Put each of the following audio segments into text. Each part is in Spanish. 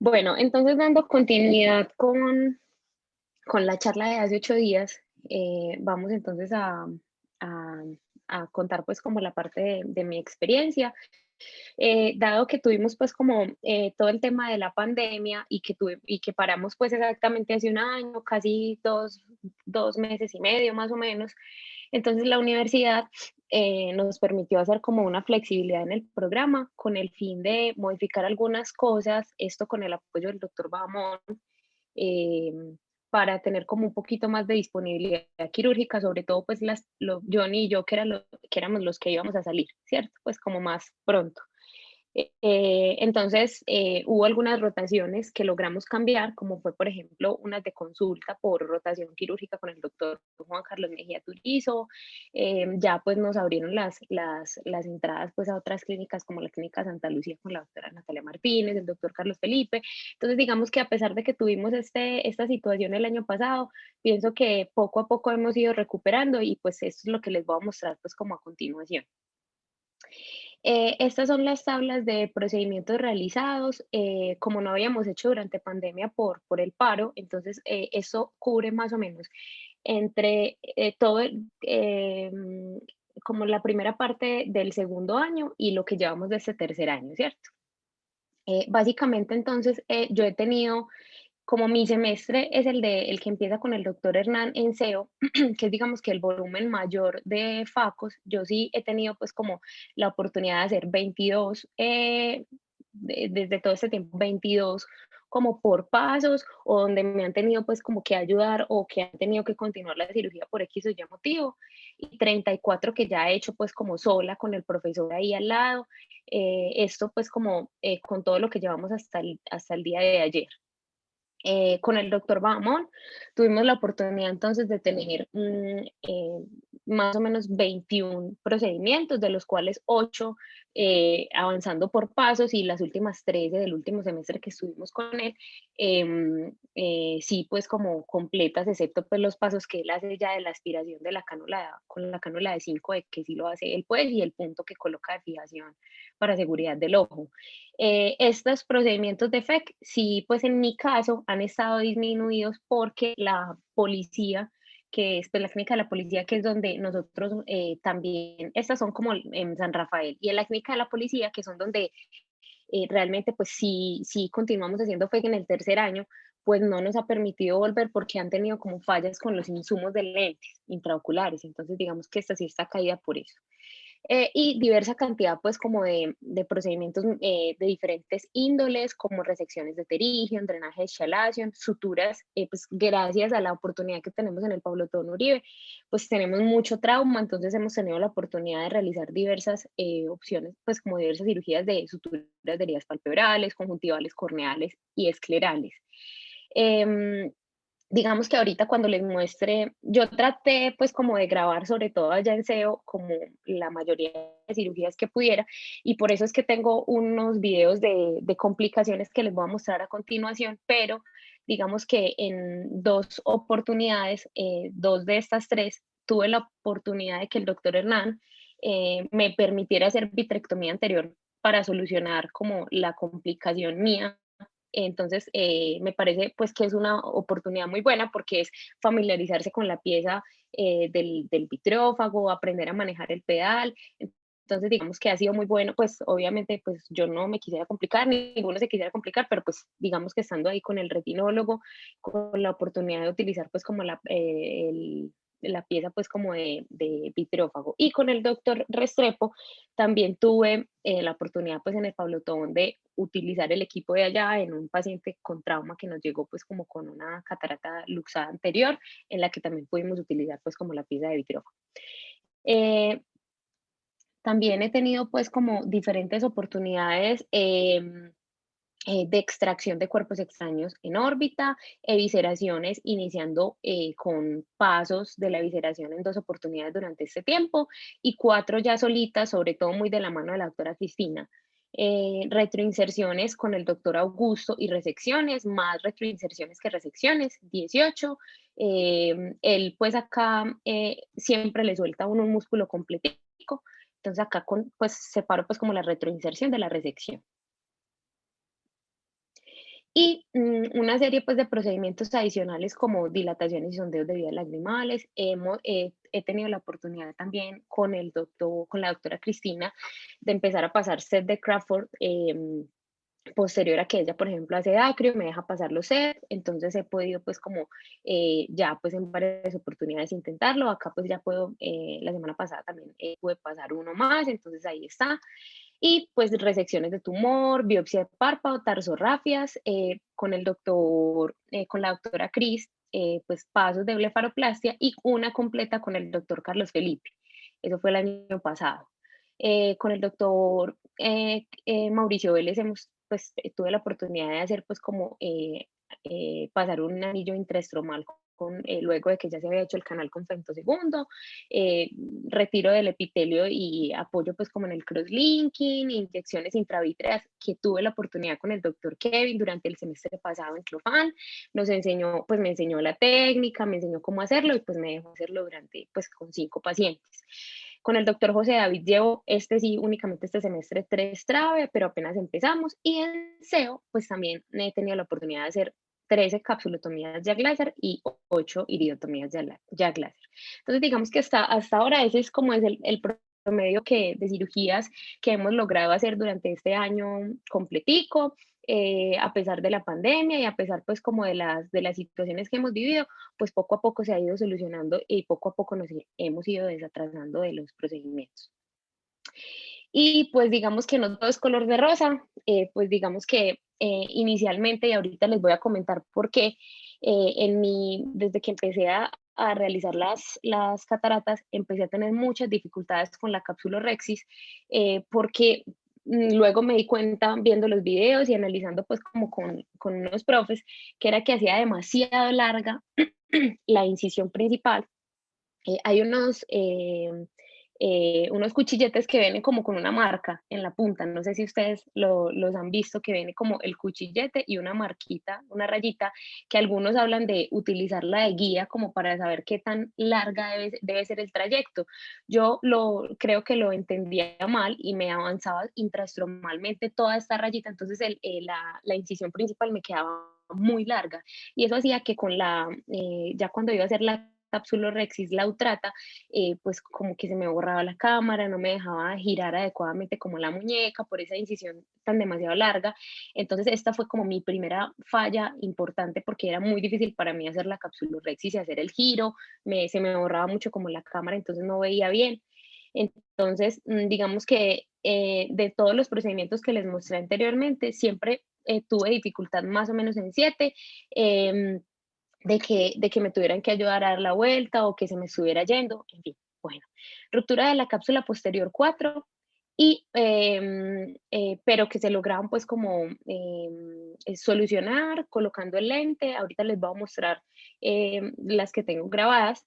Bueno, entonces dando continuidad con la charla de hace 8 días, vamos entonces a, a contar pues como la parte de mi experiencia. Dado que tuvimos pues como todo el tema de la pandemia y que paramos pues exactamente hace un año, casi dos meses y medio más o menos, entonces la universidad nos permitió hacer como una flexibilidad en el programa con el fin de modificar algunas cosas, esto con el apoyo del doctor Bahamón, eh, para tener como un poquito más de disponibilidad quirúrgica, sobre todo pues Johnny y yo que éramos los que íbamos a salir, ¿cierto? Pues como más pronto. Entonces, hubo algunas rotaciones que logramos cambiar, como fue, por ejemplo, unas de consulta por rotación quirúrgica con el doctor Juan Carlos Mejía Turizo. Ya pues nos abrieron las entradas pues a otras clínicas como la Clínica Santa Lucía con la doctora Natalia Martínez, el doctor Carlos Felipe. Entonces, digamos que a pesar de que tuvimos esta situación el año pasado, pienso que poco a poco hemos ido recuperando y pues eso es lo que les voy a mostrar pues como a continuación. Estas son las tablas de procedimientos realizados. Como no habíamos hecho durante pandemia por el paro, entonces eso cubre más o menos entre como la primera parte del segundo año y lo que llevamos de este tercer año, ¿cierto? Básicamente, entonces, yo he tenido como mi semestre es el que empieza con el doctor Hernán en SEO, que es digamos que el volumen mayor de facos. Yo sí he tenido pues como la oportunidad de hacer 22, desde todo este tiempo, 22 como por pasos o donde me han tenido pues como que ayudar o que han tenido que continuar la cirugía por X o Y motivo, y 34 que ya he hecho pues como sola con el profesor ahí al lado. Esto pues como con todo lo que llevamos hasta el día de ayer. Con el doctor Bahamón tuvimos la oportunidad entonces de tener más o menos 21 procedimientos, de los cuales 8 avanzando por pasos y las últimas 13 del último semestre que estuvimos con él, sí, pues como completas, excepto pues los pasos que él hace ya de la aspiración de la cánula con la cánula de 5 de que sí lo hace él pues, y el punto que coloca de fijación para seguridad del ojo. Estos procedimientos de FEC, sí, pues en mi caso han estado disminuidos porque la policía, que es pues, la clínica de la policía, que es donde nosotros también, estas son como en San Rafael, y en la clínica de la policía, que son donde realmente pues sí continuamos haciendo FEC en el tercer año, pues no nos ha permitido volver porque han tenido como fallas con los insumos de lentes intraoculares, entonces digamos que esta sí está caída por eso. Y diversa cantidad, pues, como de procedimientos de diferentes índoles, como resecciones de pterigion, drenaje de Chalazion, suturas, pues, gracias a la oportunidad que tenemos en el Pablo Tobón Uribe, pues, tenemos mucho trauma, entonces hemos tenido la oportunidad de realizar diversas opciones, pues, como diversas cirugías de suturas de heridas palpebrales, conjuntivales, corneales y esclerales. Em, Digamos que ahorita cuando les muestre, yo traté pues como de grabar sobre todo allá en SEO como la mayoría de cirugías que pudiera, y por eso es que tengo unos videos de complicaciones que les voy a mostrar a continuación, pero digamos que en dos oportunidades, dos de estas tres, tuve la oportunidad de que el doctor Hernán me permitiera hacer vitrectomía anterior para solucionar como la complicación mía. Entonces, me parece pues que es una oportunidad muy buena porque es familiarizarse con la pieza del vitreófago, aprender a manejar el pedal. Entonces, digamos que ha sido muy bueno, pues obviamente pues yo no me quisiera complicar, ninguno se quisiera complicar, pero pues digamos que estando ahí con el retinólogo, con la oportunidad de utilizar pues como la pieza pues como de vitreófago. Y con el doctor Restrepo también tuve la oportunidad pues en el Pablo Tobón de utilizar el equipo de allá en un paciente con trauma que nos llegó pues como con una catarata luxada anterior, en la que también pudimos utilizar pues como la pieza de vitreófago. Eh, También he tenido pues como diferentes oportunidades de extracción de cuerpos extraños en órbita, evisceraciones iniciando con pasos de la evisceración en dos oportunidades durante este tiempo y cuatro ya solitas, sobre todo muy de la mano de la doctora Cristina. Retroinserciones con el doctor Augusto y resecciones, más retroinserciones que resecciones, 18. Él pues acá siempre le suelta a uno un músculo completico, entonces acá pues separo pues como la retroinserción de la resección. Y una serie pues de procedimientos adicionales como dilataciones y sondeos de vías lagrimales. He tenido la oportunidad también con la doctora Cristina de empezar a pasar set de Crawford. Posterior a que ella, por ejemplo, hace acrio, me deja pasar los sets, entonces he podido pues como ya pues en varias oportunidades intentarlo. Acá pues ya puedo, la semana pasada también pude pasar uno más, entonces ahí está. Y pues resecciones de tumor, biopsia de párpado, tarsorrafias, con la doctora Cris, pues pasos de blefaroplastia y una completa con el doctor Carlos Felipe. Eso fue el año pasado. Con el doctor Mauricio Vélez tuve la oportunidad de hacer pues como pasar un anillo intraestromal luego de que ya se había hecho el canal con femtosegundo, eh, retiro del epitelio y apoyo pues como en el crosslinking, inyecciones intravítreas que tuve la oportunidad con el doctor Kevin durante el semestre pasado en Clofán. Me enseñó la técnica, me enseñó cómo hacerlo y pues me dejó hacerlo durante pues con 5 pacientes. Con el doctor José David llevo únicamente este semestre 3 trave, pero apenas empezamos. Y en SEO, pues también he tenido la oportunidad de hacer 13 capsulotomías Jack Laser y 8 iridotomías Jack Laser. Entonces, digamos que hasta ahora ese es como es el promedio de cirugías que hemos logrado hacer durante este año completico. A pesar de la pandemia y a pesar pues como de las situaciones que hemos vivido, pues poco a poco se ha ido solucionando y poco a poco nos hemos ido desatrasando de los procedimientos. Y pues digamos que no todo es color de rosa, pues digamos que inicialmente, y ahorita les voy a comentar por qué, desde que empecé a realizar las cataratas, empecé a tener muchas dificultades con la capsulorhexis, porque luego me di cuenta viendo los videos y analizando pues como con unos profes, que era que hacía demasiado larga la incisión principal. Hay unos cuchilletes que vienen como con una marca en la punta. No sé si ustedes los han visto, que viene como el cuchillete y una marquita, una rayita, que algunos hablan de utilizarla de guía como para saber qué tan larga debe ser el trayecto. Creo que lo entendía mal y me avanzaba intraestromalmente toda esta rayita, entonces la incisión principal me quedaba muy larga y eso hacía que ya cuando iba a hacer la capsulorhexis lautrata, pues como que se me borraba la cámara, no me dejaba girar adecuadamente como la muñeca por esa incisión tan demasiado larga. Entonces esta fue como mi primera falla importante porque era muy difícil para mí hacer la capsulorhexis y hacer el giro, se me borraba mucho como la cámara, entonces no veía bien. Entonces, digamos que de todos los procedimientos que les mostré anteriormente, siempre tuve dificultad más o menos en 7. De que me tuvieran que ayudar a dar la vuelta o que se me estuviera yendo, en fin, bueno. Ruptura de la cápsula posterior 4 pero que se lograban pues como solucionar colocando el lente. Ahorita les voy a mostrar las que tengo grabadas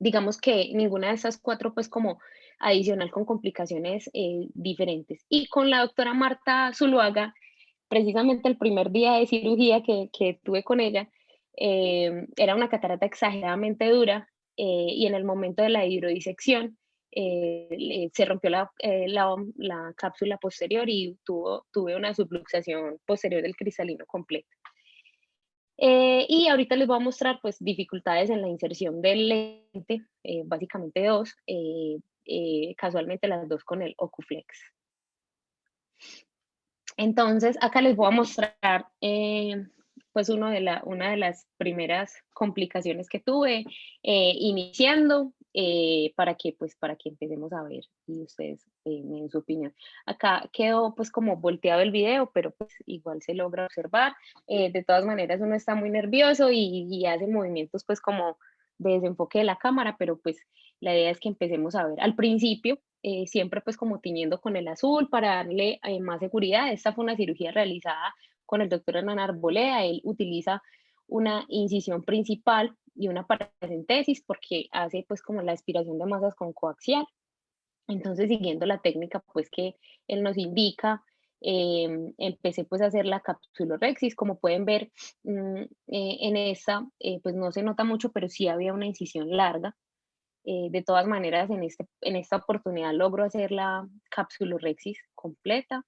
digamos que ninguna de esas 4 pues como adicional con complicaciones diferentes. Y con la doctora Marta Zuluaga, precisamente el primer día de cirugía que tuve con ella, era una catarata exageradamente dura y en el momento de la hidrodisección se rompió la cápsula posterior y tuve una subluxación posterior del cristalino completo. Y ahorita les voy a mostrar pues dificultades en la inserción del lente, básicamente dos, casualmente las dos con el Ocuflex. Entonces, acá les voy a mostrar, pues, una de las primeras complicaciones que tuve, iniciando, para que empecemos a ver y ustedes me den su opinión. Acá quedó, pues, como volteado el video, pero, pues, igual se logra observar. De todas maneras, uno está muy nervioso y hace movimientos, pues, como de desenfoque de la cámara, pero, pues, la idea es que empecemos a ver. Al principio, siempre pues como tiñendo con el azul para darle más seguridad. Esta fue una cirugía realizada con el doctor Hernán Arboleda. Él utiliza una incisión principal y una paracentesis porque hace pues como la aspiración de masas con coaxial. Entonces, siguiendo la técnica pues que él nos indica, empecé pues a hacer la capsulorhexis. Como pueden ver, en esta pues no se nota mucho, pero sí había una incisión larga. De todas maneras, en esta oportunidad logro hacer la capsulorhexis completa.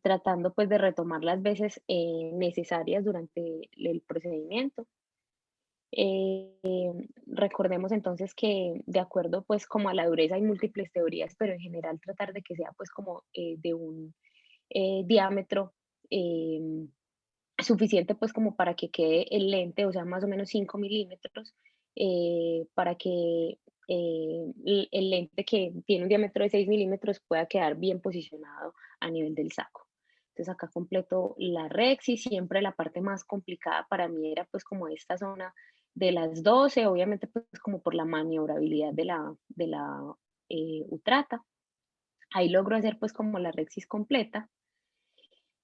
tratando pues de retomar las veces necesarias durante el procedimiento. Recordemos entonces que de acuerdo pues como a la dureza hay múltiples teorías, pero en general tratar de que sea pues como de un diámetro em, suficiente pues como para que quede el lente, o sea, más o menos 5 milímetros, para que el lente que tiene un diámetro de 6 milímetros pueda quedar bien posicionado a nivel del saco. Entonces acá completo la rexis, siempre la parte más complicada para mí era pues como esta zona de las 12, obviamente pues como por la maniobrabilidad de la utrata. Ahí logro hacer pues como la rexis completa.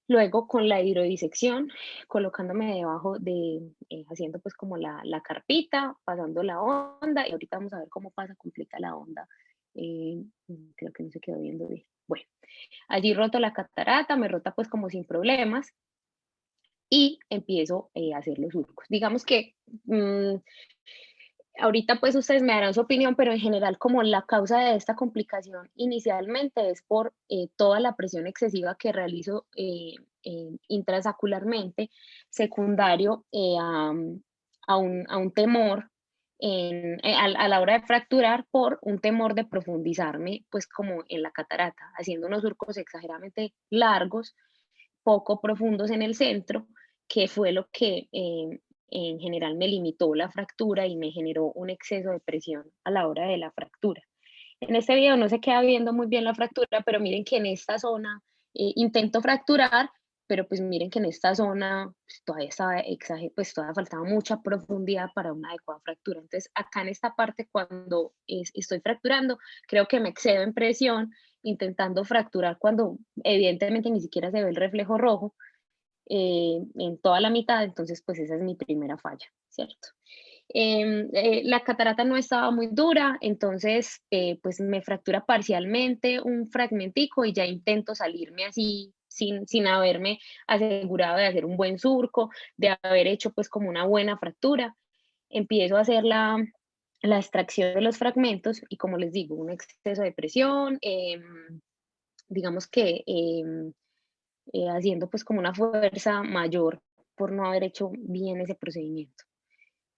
Luego con la hidrodisección, colocándome debajo haciendo pues como la carpita, pasando la onda, y ahorita vamos a ver cómo pasa completa la onda. Creo que no se quedó viendo bien. Bueno, allí roto la catarata, me rota pues como sin problemas y empiezo a hacer los surcos. Digamos que ahorita pues ustedes me darán su opinión, pero en general como la causa de esta complicación inicialmente es por toda la presión excesiva que realizo intrasacularmente, secundario a un temor a la hora de fracturar por un temor de profundizarme pues como en la catarata, haciendo unos surcos exageradamente largos, poco profundos en el centro, que fue lo que en general me limitó la fractura y me generó un exceso de presión a la hora de la fractura. En este video no se queda viendo muy bien la fractura, pero miren que en esta zona intento fracturar, pero pues miren que en esta zona pues, todavía estaba pues todavía faltaba mucha profundidad para una adecuada fractura. Entonces acá en esta parte cuando estoy fracturando, creo que me excedo en presión intentando fracturar cuando evidentemente ni siquiera se ve el reflejo rojo en toda la mitad, entonces pues esa es mi primera falla, ¿cierto? La catarata no estaba muy dura, entonces pues me fractura parcialmente un fragmentico y ya intento salirme así sin haberme asegurado de hacer un buen surco, de haber hecho pues como una buena fractura. Empiezo a hacer la extracción de los fragmentos y como les digo, un exceso de presión, digamos que haciendo pues como una fuerza mayor por no haber hecho bien ese procedimiento.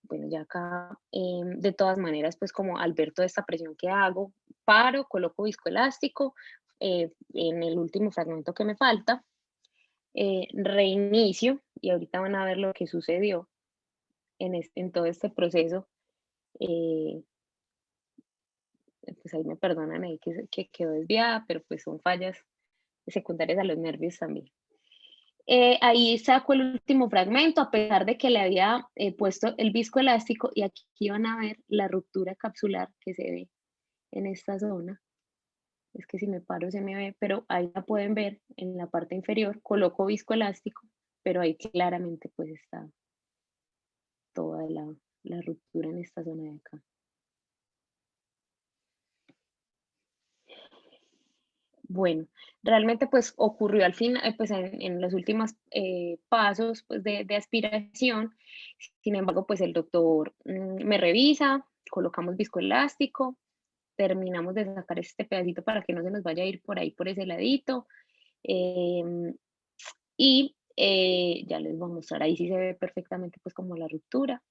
Bueno, ya acá, de todas maneras, pues como al ver toda esta presión que hago, paro, coloco viscoelástico en el último fragmento que me falta, reinicio y ahorita van a ver lo que sucedió en todo este proceso. eh, pues ahí me perdonan ahí que quedó desviada, pero pues son fallas secundarias a los nervios también. Ahí saco el último fragmento, a pesar de que le había puesto el viscoelástico, y aquí van a ver la ruptura capsular que se ve en esta zona. Es que si me paro se me ve, pero ahí la pueden ver en la parte inferior. Coloco viscoelástico, pero ahí claramente pues está toda la ruptura en esta zona de acá. Bueno, realmente pues ocurrió al fin, pues en los últimos pasos pues de aspiración. Sin embargo, pues el doctor me revisa, colocamos viscoelástico, terminamos de sacar este pedacito para que no se nos vaya a ir por ahí por ese ladito. em, y ya les voy a mostrar, ahí sí se ve perfectamente pues como la ruptura.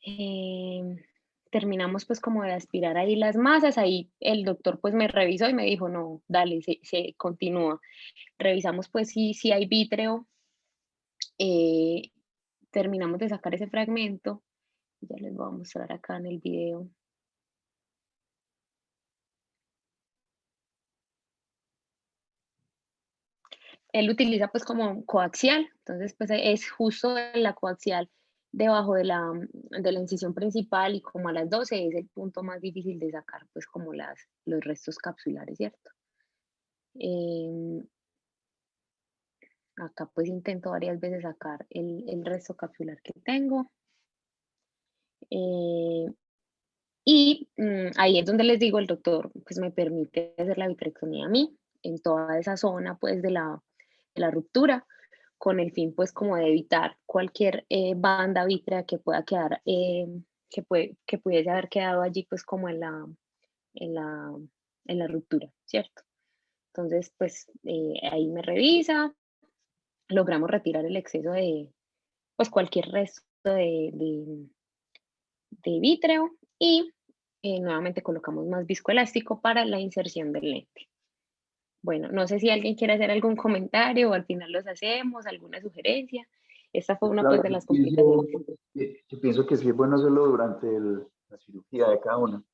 Em, Terminamos pues como de aspirar ahí las masas, ahí el doctor pues me revisó y me dijo, no, dale, se continúa. Revisamos pues si hay vítreo, eh, terminamos de sacar ese fragmento, ya les voy a mostrar acá en el video. Él utiliza pues como coaxial, entonces pues es justo en la coaxial debajo de la incisión principal y como a las 12 es el punto más difícil de sacar pues como los restos capsulares, ¿cierto? Em, Acá pues intento varias veces sacar el resto capsular que tengo. eh, ahí es donde les digo, el doctor pues me permite hacer la vitrectomía a mí en toda esa zona pues de la ruptura con el fin pues como de evitar cualquier banda vítrea que pueda quedar, que pudiese haber quedado allí pues como en la, en la ruptura, ¿cierto? Entonces, pues ahí me revisa, logramos retirar el exceso de, pues cualquier resto de vítreo y nuevamente colocamos más viscoelástico para la inserción del lente. Bueno, no sé si alguien quiere hacer algún comentario o al final los hacemos, alguna sugerencia. Esta fue Pues una pues claro, de las complicaciones. yo pienso que sí es bueno hacerlo durante la cirugía de cada una.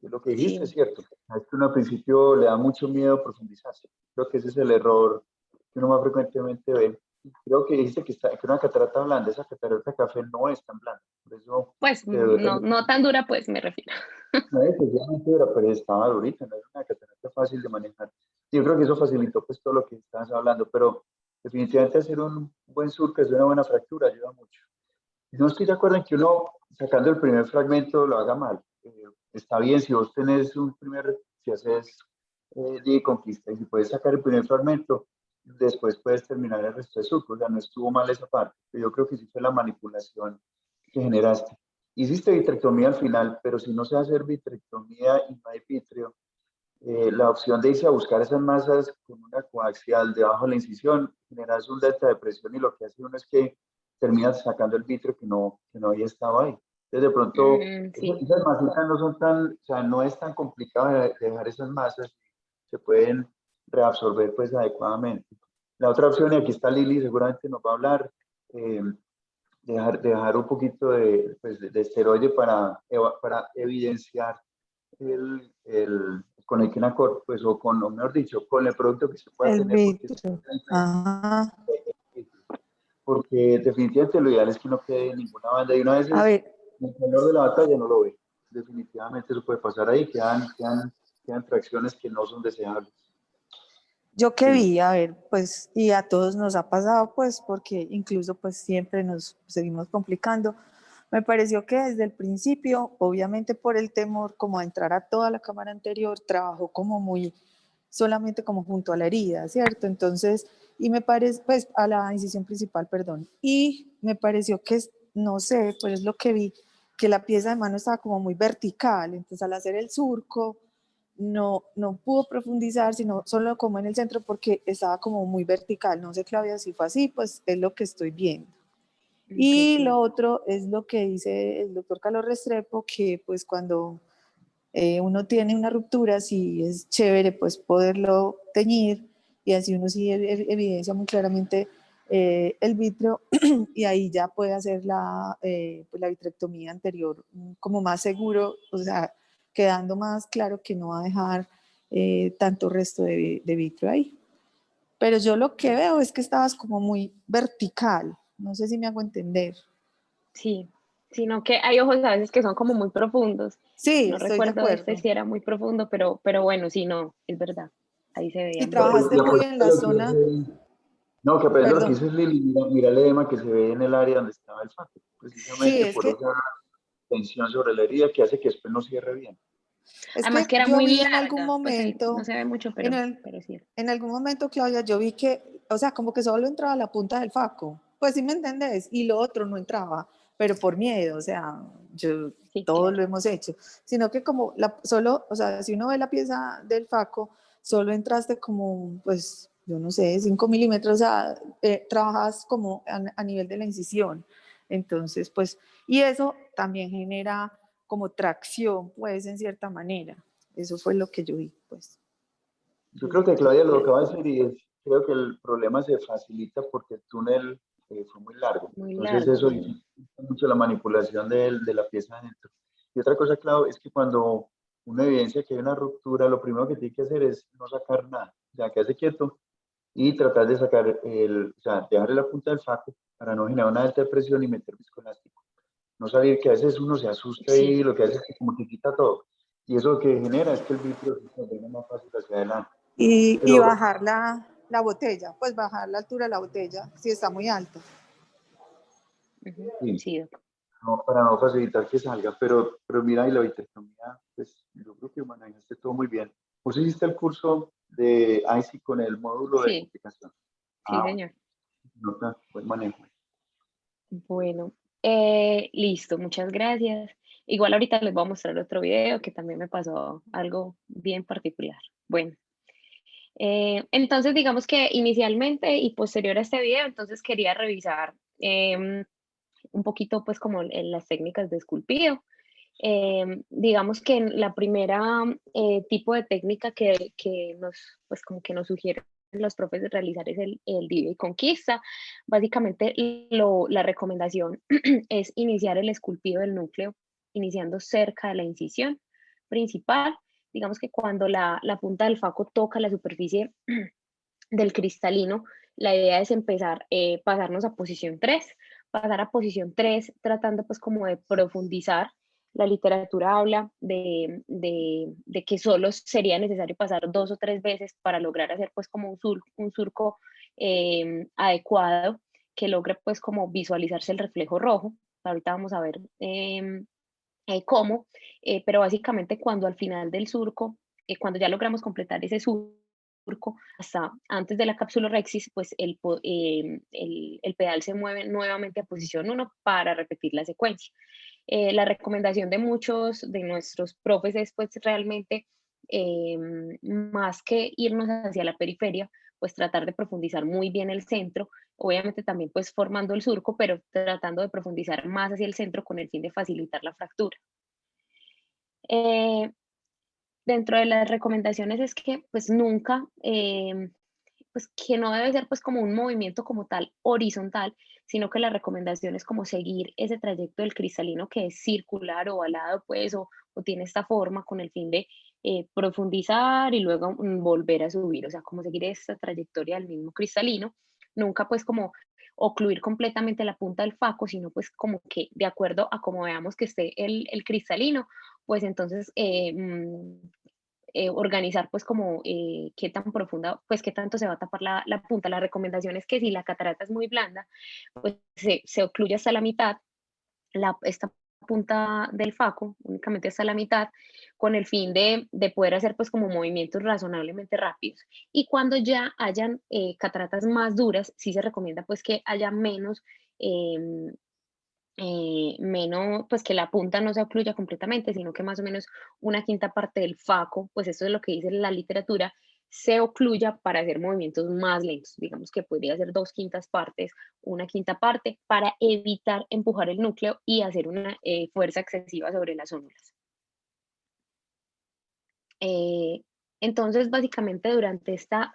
Y lo que dijiste es Sí, cierto. Es que uno al principio le da mucho miedo profundizarse. Creo que ese es el error que uno más frecuentemente ve. Creo que dijiste que una catarata blanda, esa catarata café no es tan blanda. Por eso pues te duele. no, no tan dura, pues me refiero. No es efectivamente dura, pero estaba durita, no es una catarata fácil de manejar. Yo creo que eso facilitó pues todo lo que estabas hablando, pero definitivamente hacer un buen surco es una buena fractura, ayuda mucho. No estoy de acuerdo en que uno, sacando el primer fragmento, lo haga mal. Está bien si vos tenés si haces de conquista y si puedes sacar el primer fragmento, después puedes terminar el resto de surco. O sea, no estuvo mal esa parte. Pero yo creo que sí fue la manipulación que generaste. Hiciste vitrectomía al final, pero si no se hace vitrectomía y no hay vítreo, la opción de irse a buscar esas masas con una coaxial debajo de la incisión, generas un delta de presión y lo que hace uno es que termina sacando el vitrio que no había estado ahí. Entonces, de pronto, Sí, esas masitas no son tan, o sea, no es tan complicado dejar esas masas, se pueden reabsorber pues adecuadamente. La otra opción, y aquí está Lili, seguramente nos va a hablar, eh, dejar un poquito pues, de esteroide para evidenciar con el Kenacort, pues, o mejor dicho, con el producto que se pueda El tener, porque, vitro. Ajá. porque definitivamente lo ideal es que no quede ninguna banda y una vez A ver, el color de la batalla no lo ve. Definitivamente eso puede pasar ahí, quedan tracciones que no son deseables. yo que Sí. vi, a ver, pues, y a todos nos ha pasado, pues, porque incluso pues siempre nos seguimos complicando. Me pareció que desde el principio, obviamente por el temor como a entrar a toda la cámara anterior, trabajó como muy, solamente como junto a la herida, ¿cierto? Entonces, y me parece, pues, a la incisión principal, perdón. Y me pareció que, no sé, pues es lo que vi, que la pieza de mano estaba como muy vertical, entonces al hacer el surco, no pudo profundizar, sino solo como en el centro porque estaba como muy vertical. No sé, Claudia, si fue así, pues es lo que estoy viendo. ok, Y lo sí. otro es lo que dice el doctor Carlos Restrepo, que pues cuando uno tiene una ruptura, sí es chévere pues poderlo teñir y así uno sí evidencia muy claramente el vitrio y ahí ya puede hacer pues la vitrectomía anterior como más seguro, o sea, quedando más claro que no va a dejar tanto resto de vitrio ahí. Pero yo lo que veo es que estabas como muy vertical, no sé si me hago entender. Sí, sino que hay ojos a veces que son como muy profundos. Sí, No estoy de recuerdo este acuerdo. si era muy profundo, pero bueno, sí, no, es verdad. Ahí se veía Y muy trabajaste Y profundo. muy aprovecha en la lo que zona, dice, no, que aprovecha lo que perdón. dices, Lili, mira el edema que se ve en el área donde estaba el faco, Sí, precisamente por esa tensión sobre la herida que hace que después no cierre bien. es Además que que era yo muy vi en algún larga, pues ahí no momento, se ve mucho, en, el, pero sí. en algún momento, Claudia, yo vi que, o sea, como que solo entraba la punta del faco. Pues sí me entendés, y lo otro no entraba, pero por miedo, o sea, yo, Sí, todos claro. lo hemos hecho, sino que como solo, o sea, si uno ve la pieza del faco, solo entraste como, pues, yo no sé, 5 milímetros, o sea, trabajas como a nivel de la incisión. Entonces, pues, y eso también genera como tracción, pues, en cierta manera. Eso fue lo que yo vi, pues. Yo creo que Listo. Claudia lo acaba de decir y creo que el problema se facilita porque el túnel fue muy largo. Muy Entonces largo, eso sí. dificulta mucho la manipulación de la pieza adentro. Y otra cosa, Claudia, es que cuando uno evidencia que hay una ruptura, lo primero que tiene que hacer es no sacar nada, ya quedarse quieto y tratar de sacar o sea, dejarle la punta del saco para no generar una alta presión y meter viscoelástico. No salir que a veces uno se asusta y Sí, lo que hace es que como que quita todo. Y eso lo que genera es que el vitrio se venga más fácil hacia adelante. Y Pero bajar la botella, pues bajar la altura de la botella si está muy alta. ujú, sí, sí, doc. no, para no facilitar que salga, pero mira, y la vitrectomía, pues yo creo que manejaste todo muy bien. ¿Vos hiciste el curso de ICI con el módulo de Sí, complicación? sí, Ah, señor. nota, buen manejo. Bueno, listo, muchas gracias. Igual ahorita les voy a mostrar otro video que también me pasó algo bien particular. Bueno, Entonces, digamos que inicialmente y posterior a este video, entonces quería revisar un poquito pues como en las técnicas de esculpido. Digamos que en la primera tipo de técnica que nos, pues como que nos sugieren los profes de realizar es el divide y conquista. Básicamente la recomendación es iniciar el esculpido del núcleo, iniciando cerca de la incisión principal. Digamos que cuando la punta del faco toca la superficie del cristalino, la idea es empezar, pasarnos a posición 3, pasar a posición 3 tratando pues como de profundizar. La literatura habla de que solo sería necesario pasar 2 o 3 veces para lograr hacer pues como un surco adecuado que logre pues como visualizarse el reflejo rojo. Ahorita vamos a ver cómo, pero básicamente cuando al final del surco, cuando ya logramos completar ese surco, hasta antes de la capsulorhexis, pues el pedal se mueve nuevamente a posición 1 para repetir la secuencia. La recomendación de muchos de nuestros profes es pues realmente más que irnos hacia la periferia, pues tratar de profundizar muy bien el centro, obviamente también pues formando el surco, pero tratando de profundizar más hacia el centro con el fin de facilitar la fractura. Eh, Dentro de las recomendaciones es que pues nunca, pues que no debe ser pues como un movimiento como tal horizontal, sino que la recomendación es como seguir ese trayecto del cristalino que es circular o ovalado pues o tiene esta forma con el fin de profundizar y luego volver a subir, o sea, como seguir esta trayectoria del mismo cristalino, nunca pues como ocluir completamente la punta del faco, sino pues como que de acuerdo a como veamos que esté el cristalino, pues entonces organizar pues como qué tan profunda, pues qué tanto se va a tapar la punta. La recomendación es que si la catarata es muy blanda, pues se ocluye hasta la mitad, esta punta del faco, únicamente hasta la mitad, con el fin de poder hacer pues como movimientos razonablemente rápidos. Y cuando ya hayan cataratas más duras, sí se recomienda pues que haya em, menos, pues que la punta no se ocluya completamente, sino que más o menos una quinta parte del faco, pues esto es lo que dice la literatura, se ocluya para hacer movimientos más lentos. Digamos que podría ser 2/5 partes, una quinta parte, para evitar empujar el núcleo y hacer una fuerza excesiva sobre las células. Eh, entonces, básicamente durante esta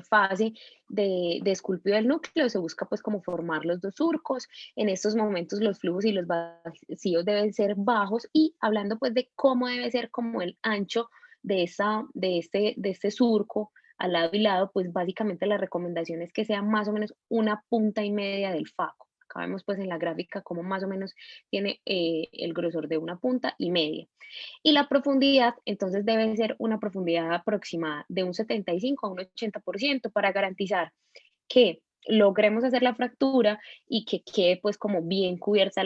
fase de esculpido del núcleo, se busca pues como formar los dos surcos. En estos momentos los flujos y los vacíos deben ser bajos y hablando pues de cómo debe ser como el ancho de este surco al lado y lado, pues básicamente la recomendación es que sea más o menos 1,5 puntas del faco. Acá vemos pues en la gráfica cómo más o menos tiene el grosor de 1,5 puntas. Y la profundidad, entonces, debe ser una profundidad aproximada de un 75 a un 80% para garantizar que logremos hacer la fractura y que quede pues como bien cubierta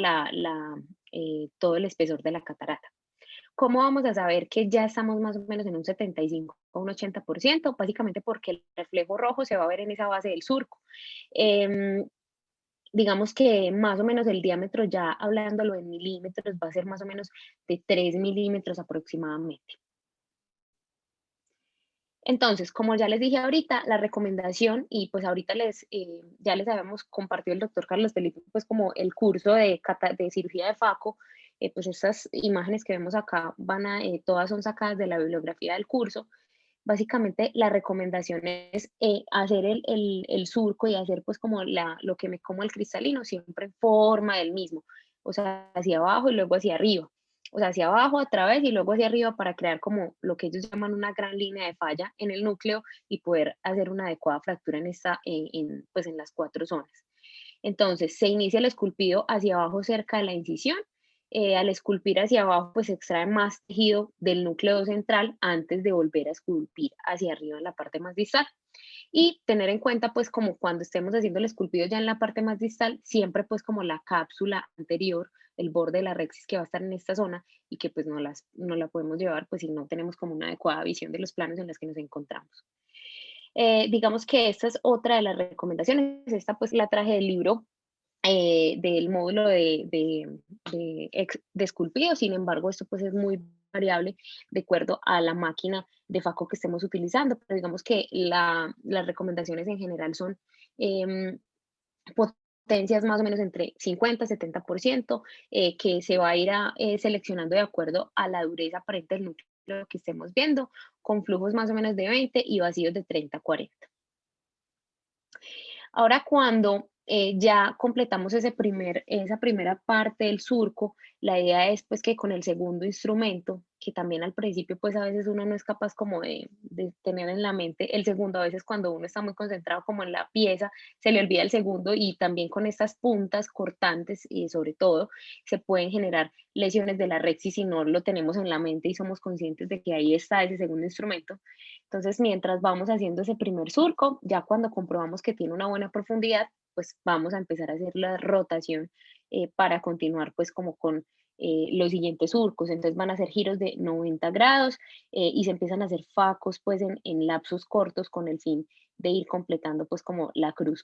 todo el espesor de la catarata. ¿Cómo vamos a saber que ya estamos más o menos en un 75 o un 80%? Básicamente porque el reflejo rojo se va a ver en esa base del surco. Em, digamos que más o menos el diámetro, ya hablándolo en milímetros, va a ser más o menos de 3 milímetros aproximadamente. Entonces, como ya les dije ahorita, la recomendación, y pues ahorita ya les habíamos compartido el doctor Carlos Felipe, pues como el curso de cirugía de faco, pues estas imágenes que vemos acá todas son sacadas de la bibliografía del curso. Básicamente la recomendación es hacer el surco y hacer pues como lo que me como el cristalino siempre en forma del mismo, o sea, hacia abajo y luego hacia arriba, o sea, hacia abajo a través y luego hacia arriba para crear como lo que ellos llaman una gran línea de falla en el núcleo y poder hacer una adecuada fractura pues en las 4 zonas. Entonces, se inicia el esculpido hacia abajo cerca de la incisión. Al esculpir hacia abajo, pues se extrae más tejido del núcleo central antes de volver a esculpir hacia arriba en la parte más distal. Y tener en cuenta, pues como cuando estemos haciendo el esculpido ya en la parte más distal, siempre pues como la cápsula anterior, el borde de la rexis que va a estar en esta zona y que pues no la podemos llevar pues si no tenemos como una adecuada visión de los planos en los que nos encontramos. Digamos que esta es otra de las recomendaciones. Esta pues la traje del libro del módulo de esculpido. Sin embargo, esto pues es muy variable de acuerdo a la máquina de FACO que estemos utilizando, pero digamos que las recomendaciones en general son em, potencias más o menos entre 50 y 70%, que se va a ir seleccionando de acuerdo a la dureza aparente del núcleo que estemos viendo, con flujos más o menos de 20 y vacíos de 30 a 40. Ahora, cuando ya completamos esa primera parte del surco, la idea es pues que con el segundo instrumento, que también al principio pues a veces uno no es capaz como de tener en la mente el segundo, a veces cuando uno está muy concentrado como en la pieza, se le olvida el segundo, y también con estas puntas cortantes y sobre todo se pueden generar lesiones de la red si no lo tenemos en la mente y somos conscientes de que ahí está ese segundo instrumento. Entonces, mientras vamos haciendo ese primer surco, ya cuando comprobamos que tiene una buena profundidad, pues vamos a empezar a hacer la rotación para continuar pues como con los siguientes surcos. Entonces van a ser giros de 90 grados y se empiezan a hacer facos pues en lapsos cortos con el fin de ir completando pues como la cruz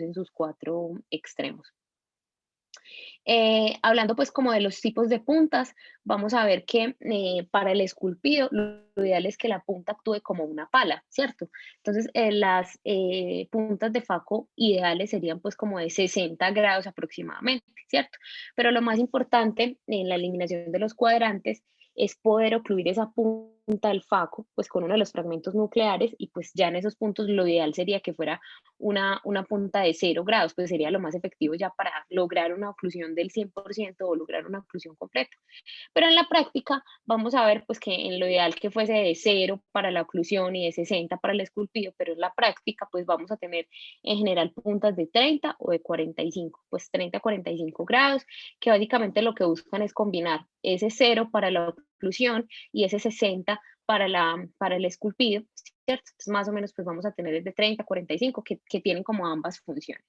en sus 4 extremos. Hablando pues como de los tipos de puntas, vamos a ver que para el esculpido lo ideal es que la punta actúe como una pala, ¿cierto? Entonces las puntas de FACO ideales serían pues como de 60 grados aproximadamente, ¿cierto? Pero lo más importante en la eliminación de los cuadrantes es poder ocluir esa punta del FACO pues con uno de los fragmentos nucleares, y pues ya en esos puntos lo ideal sería que fuera una punta de 0 grados, pues sería lo más efectivo ya para lograr una oclusión del 100% o lograr una oclusión completa. Pero en la práctica vamos a ver pues que en lo ideal que fuese de 0 para la oclusión y de 60 para el esculpido, pero en la práctica pues vamos a tener en general puntas de 30 o de 45, pues 30 a 45 grados, que básicamente lo que buscan es combinar ese 0 para la oclusión y ese 60 para el esculpido, ¿cierto? Entonces, más o menos pues vamos a tener de 30 a 45 que tienen como ambas funciones.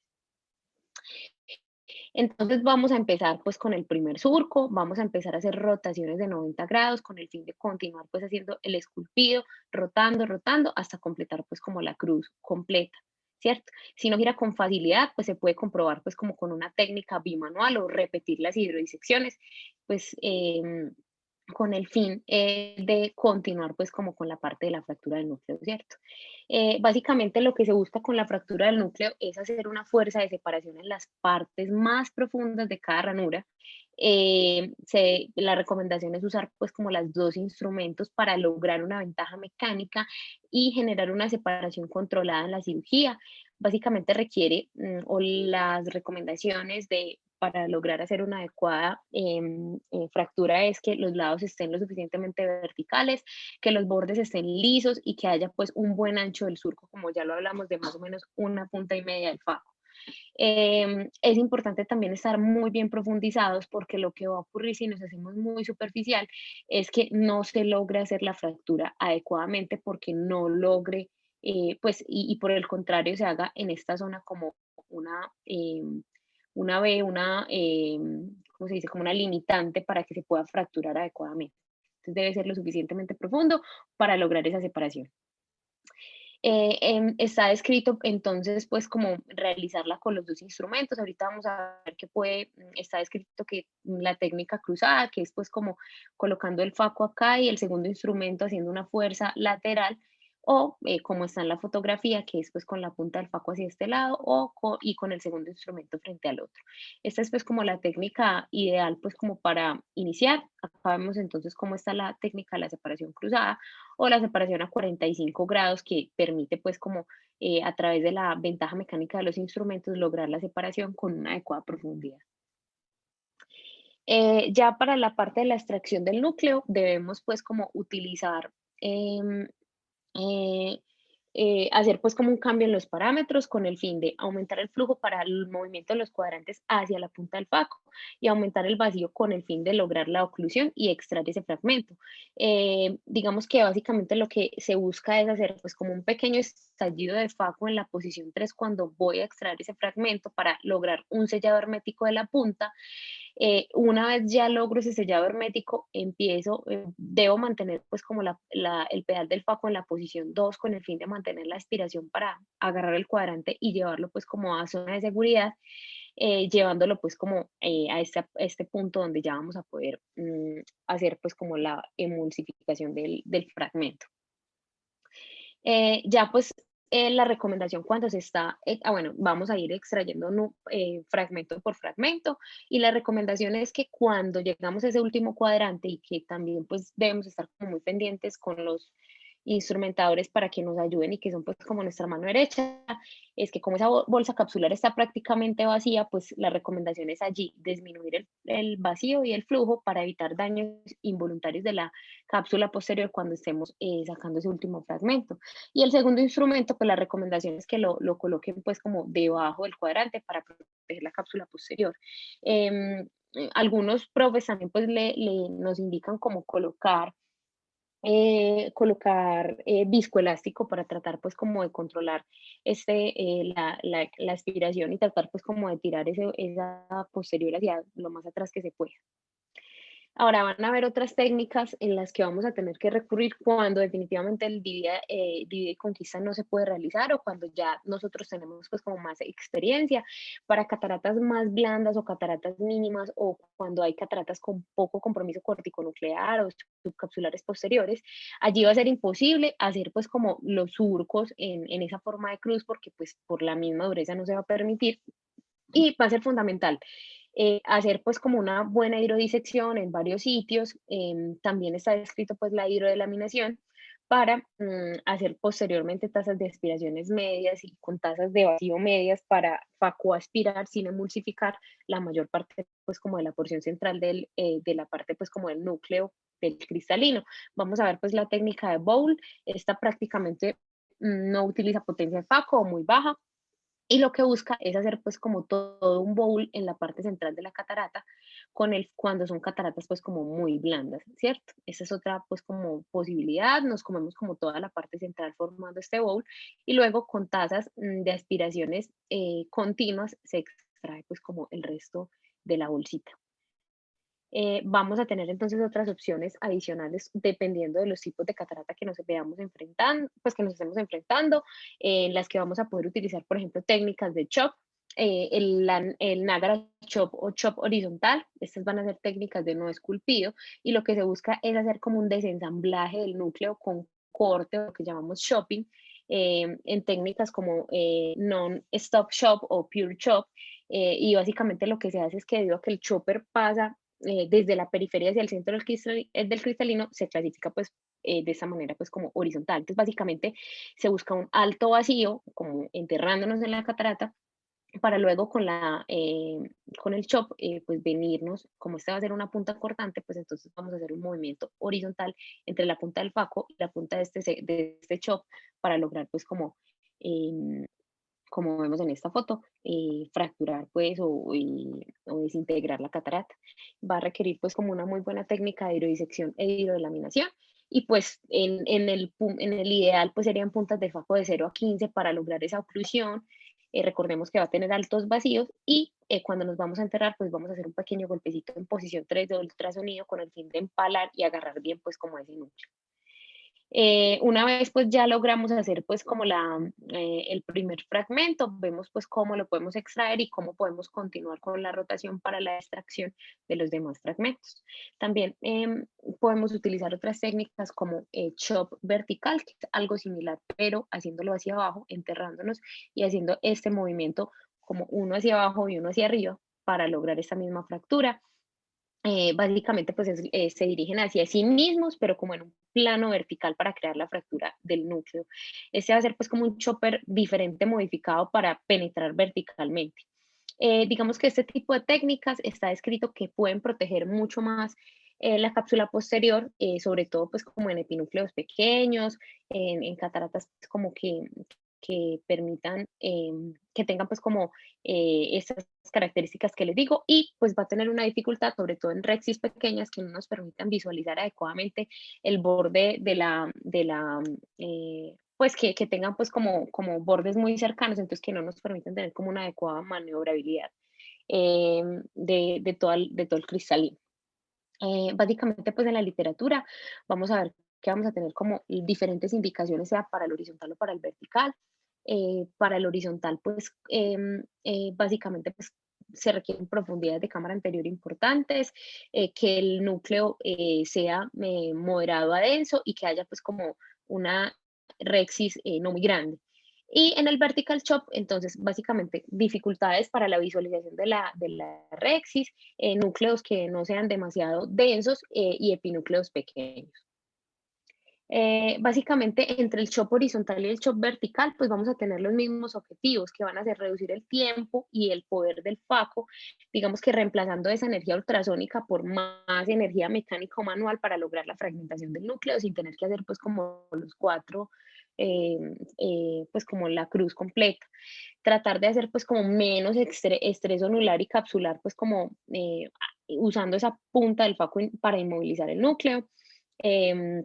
Entonces vamos a empezar pues con el primer surco, vamos a empezar a hacer rotaciones de 90 grados con el fin de continuar pues haciendo el esculpido, rotando, rotando hasta completar pues como la cruz completa, ¿cierto? Si no gira con facilidad, pues se puede comprobar pues como con una técnica bimanual o repetir las hidrodisecciones, pues con el fin de continuar pues como con la parte de la fractura del núcleo, ¿cierto? Básicamente lo que se busca con la fractura del núcleo es hacer una fuerza de separación en las partes más profundas de cada ranura. La recomendación es usar pues como los dos instrumentos para lograr una ventaja mecánica y generar una separación controlada en la cirugía. Básicamente requiere o las recomendaciones para lograr hacer una adecuada fractura es que los lados estén lo suficientemente verticales, que los bordes estén lisos y que haya pues un buen ancho del surco, como ya lo hablamos, de más o menos 1,5 puntas del FACO. Es importante también estar muy bien profundizados, porque lo que va a ocurrir si nos hacemos muy superficial es que no se logra hacer la fractura adecuadamente, porque no logre, pues, y por el contrario se haga en esta zona como una, una B, ¿cómo se dice? Como una limitante para que se pueda fracturar adecuadamente. Entonces debe ser lo suficientemente profundo para lograr esa separación. Está descrito entonces pues como realizarla con los dos instrumentos. Ahorita vamos a ver que está descrito que la técnica cruzada, que es pues como colocando el FACO acá y el segundo instrumento haciendo una fuerza lateral, o como está en la fotografía, que es pues con la punta del FACO hacia este lado y con el segundo instrumento frente al otro. Esta es pues como la técnica ideal pues como para iniciar. Acá vemos entonces cómo está la técnica de la separación cruzada o la separación a 45 grados, que permite pues como a través de la ventaja mecánica de los instrumentos lograr la separación con una adecuada profundidad. Ya para la parte de la extracción del núcleo debemos pues como utilizar em, eh, hacer pues como un cambio en los parámetros con el fin de aumentar el flujo para el movimiento de los cuadrantes hacia la punta del FACO y aumentar el vacío con el fin de lograr la oclusión y extraer ese fragmento. Digamos que básicamente lo que se busca es hacer pues como un pequeño estallido de FACO en la posición 3 cuando voy a extraer ese fragmento para lograr un sellado hermético de la punta. Una vez ya logro ese sellado hermético, debo mantener pues como el pedal del FACO en la posición 2 con el fin de mantener la aspiración para agarrar el cuadrante y llevarlo pues como a zona de seguridad. llevándolo pues como a este punto donde ya vamos a poder hacer pues como la emulsificación del fragmento. Ya pues la recomendación cuando se está, bueno, vamos a ir extrayendo fragmento por fragmento, y la recomendación es que cuando llegamos a ese último cuadrante, y que también pues debemos estar como muy pendientes con los instrumentadores para que nos ayuden, y que son pues como nuestra mano derecha, es que como esa bolsa capsular está prácticamente vacía, pues la recomendación es allí disminuir el vacío y el flujo para evitar daños involuntarios de la cápsula posterior cuando estemos sacando ese último fragmento. Y el segundo instrumento, pues la recomendación es que lo coloquen pues como debajo del cuadrante para proteger la cápsula posterior. Algunos profes también pues nos indican cómo colocar viscoelástico para tratar pues como de controlar la aspiración, y tratar pues como de tirar esa posterior hacia lo más atrás que se pueda. Ahora van a haber otras técnicas en las que vamos a tener que recurrir cuando definitivamente el divide y conquista no se puede realizar, o cuando ya nosotros tenemos pues como más experiencia para cataratas más blandas o cataratas mínimas, o cuando hay cataratas con poco compromiso corticonuclear o subcapsulares posteriores. Allí va a ser imposible hacer pues como los surcos en esa forma de cruz, porque pues por la misma dureza no se va a permitir, y va a ser fundamental hacer pues como una buena hidrodisección en varios sitios. También está descrito pues la hidrodelaminación para hacer posteriormente tasas de aspiraciones medias y con tasas de vacío medias para facoaspirar sin emulsificar la mayor parte pues como de la porción central de la parte pues como del núcleo del cristalino. Vamos a ver pues la técnica de bowl. Esta prácticamente no utiliza potencia de faco o muy baja, y lo que busca es hacer pues como todo un bowl en la parte central de la catarata, cuando son cataratas pues como muy blandas, ¿cierto? Esa es otra pues como posibilidad. Nos comemos como toda la parte central formando este bowl, y luego con tasas de aspiraciones continuas se extrae pues como el resto de la bolsita. Vamos a tener entonces otras opciones adicionales dependiendo de los tipos de catarata que nos veamos enfrentando, pues que nos estemos enfrentando, en las que vamos a poder utilizar, por ejemplo, técnicas de chop, el Niagara chop o chop horizontal. Estas van a ser técnicas de no esculpido, y lo que se busca es hacer como un desensamblaje del núcleo con corte, o lo que llamamos chopping, en técnicas como non-stop chop o pure chop. Y básicamente lo que se hace es que, debido a que el chopper pasa desde la periferia hacia el centro del cristalino, se clasifica pues de esa manera pues como horizontal. Entonces básicamente se busca un alto vacío, como enterrándonos en la catarata, para luego con el chop pues venirnos, como esta va a ser una punta cortante, pues entonces vamos a hacer un movimiento horizontal entre la punta del faco y la punta de este chop, para lograr pues em, como vemos en esta foto, fracturar pues o desintegrar la catarata. Va a requerir pues como una muy buena técnica de hidrodisección e hidrolaminación, y pues en el ideal pues serían puntas de faco de 0 a 15 para lograr esa oclusión. Recordemos que va a tener altos vacíos, y cuando nos vamos a enterrar pues vamos a hacer un pequeño golpecito en posición 3 de ultrasonido con el fin de empalar y agarrar bien pues como ese núcleo. Una vez pues ya logramos hacer pues como el primer fragmento, vemos pues cómo lo podemos extraer y cómo podemos continuar con la rotación para la extracción de los demás fragmentos. También podemos utilizar otras técnicas como chop vertical, que es algo similar, pero haciéndolo hacia abajo, enterrándonos y haciendo este movimiento como uno hacia abajo y uno hacia arriba para lograr esta misma fractura. Básicamente pues se dirigen hacia sí mismos, pero como en un plano vertical para crear la fractura del núcleo. Este va a ser pues como un chopper diferente modificado para penetrar verticalmente. Digamos que este tipo de técnicas está descrito que pueden proteger mucho más la cápsula posterior, sobre todo pues como en epinúcleos pequeños, en cataratas pues, como que permitan que tengan pues como estas características que les digo, y pues va a tener una dificultad sobre todo en rexis pequeñas que no nos permitan visualizar adecuadamente el borde pues que tengan pues como bordes muy cercanos, entonces que no nos permiten tener como una adecuada maniobrabilidad de todo el cristalino. Básicamente, pues en la literatura vamos a ver que vamos a tener como diferentes indicaciones, sea para el horizontal o para el vertical. Para el horizontal, pues básicamente pues se requieren profundidades de cámara anterior importantes, que el núcleo sea moderado a denso y que haya pues como una rexis no muy grande. Y en el vertical chop, entonces, básicamente, dificultades para la visualización de la rexis, núcleos que no sean demasiado densos y epinúcleos pequeños. Básicamente, entre el chop horizontal y el chop vertical, pues vamos a tener los mismos objetivos, que van a ser reducir el tiempo y el poder del FACO, digamos que reemplazando esa energía ultrasónica por más energía mecánica o manual para lograr la fragmentación del núcleo sin tener que hacer pues como los cuatro, pues como la cruz completa. Tratar de hacer pues como menos estrés onular y capsular, pues como usando esa punta del FACO para inmovilizar el núcleo. em,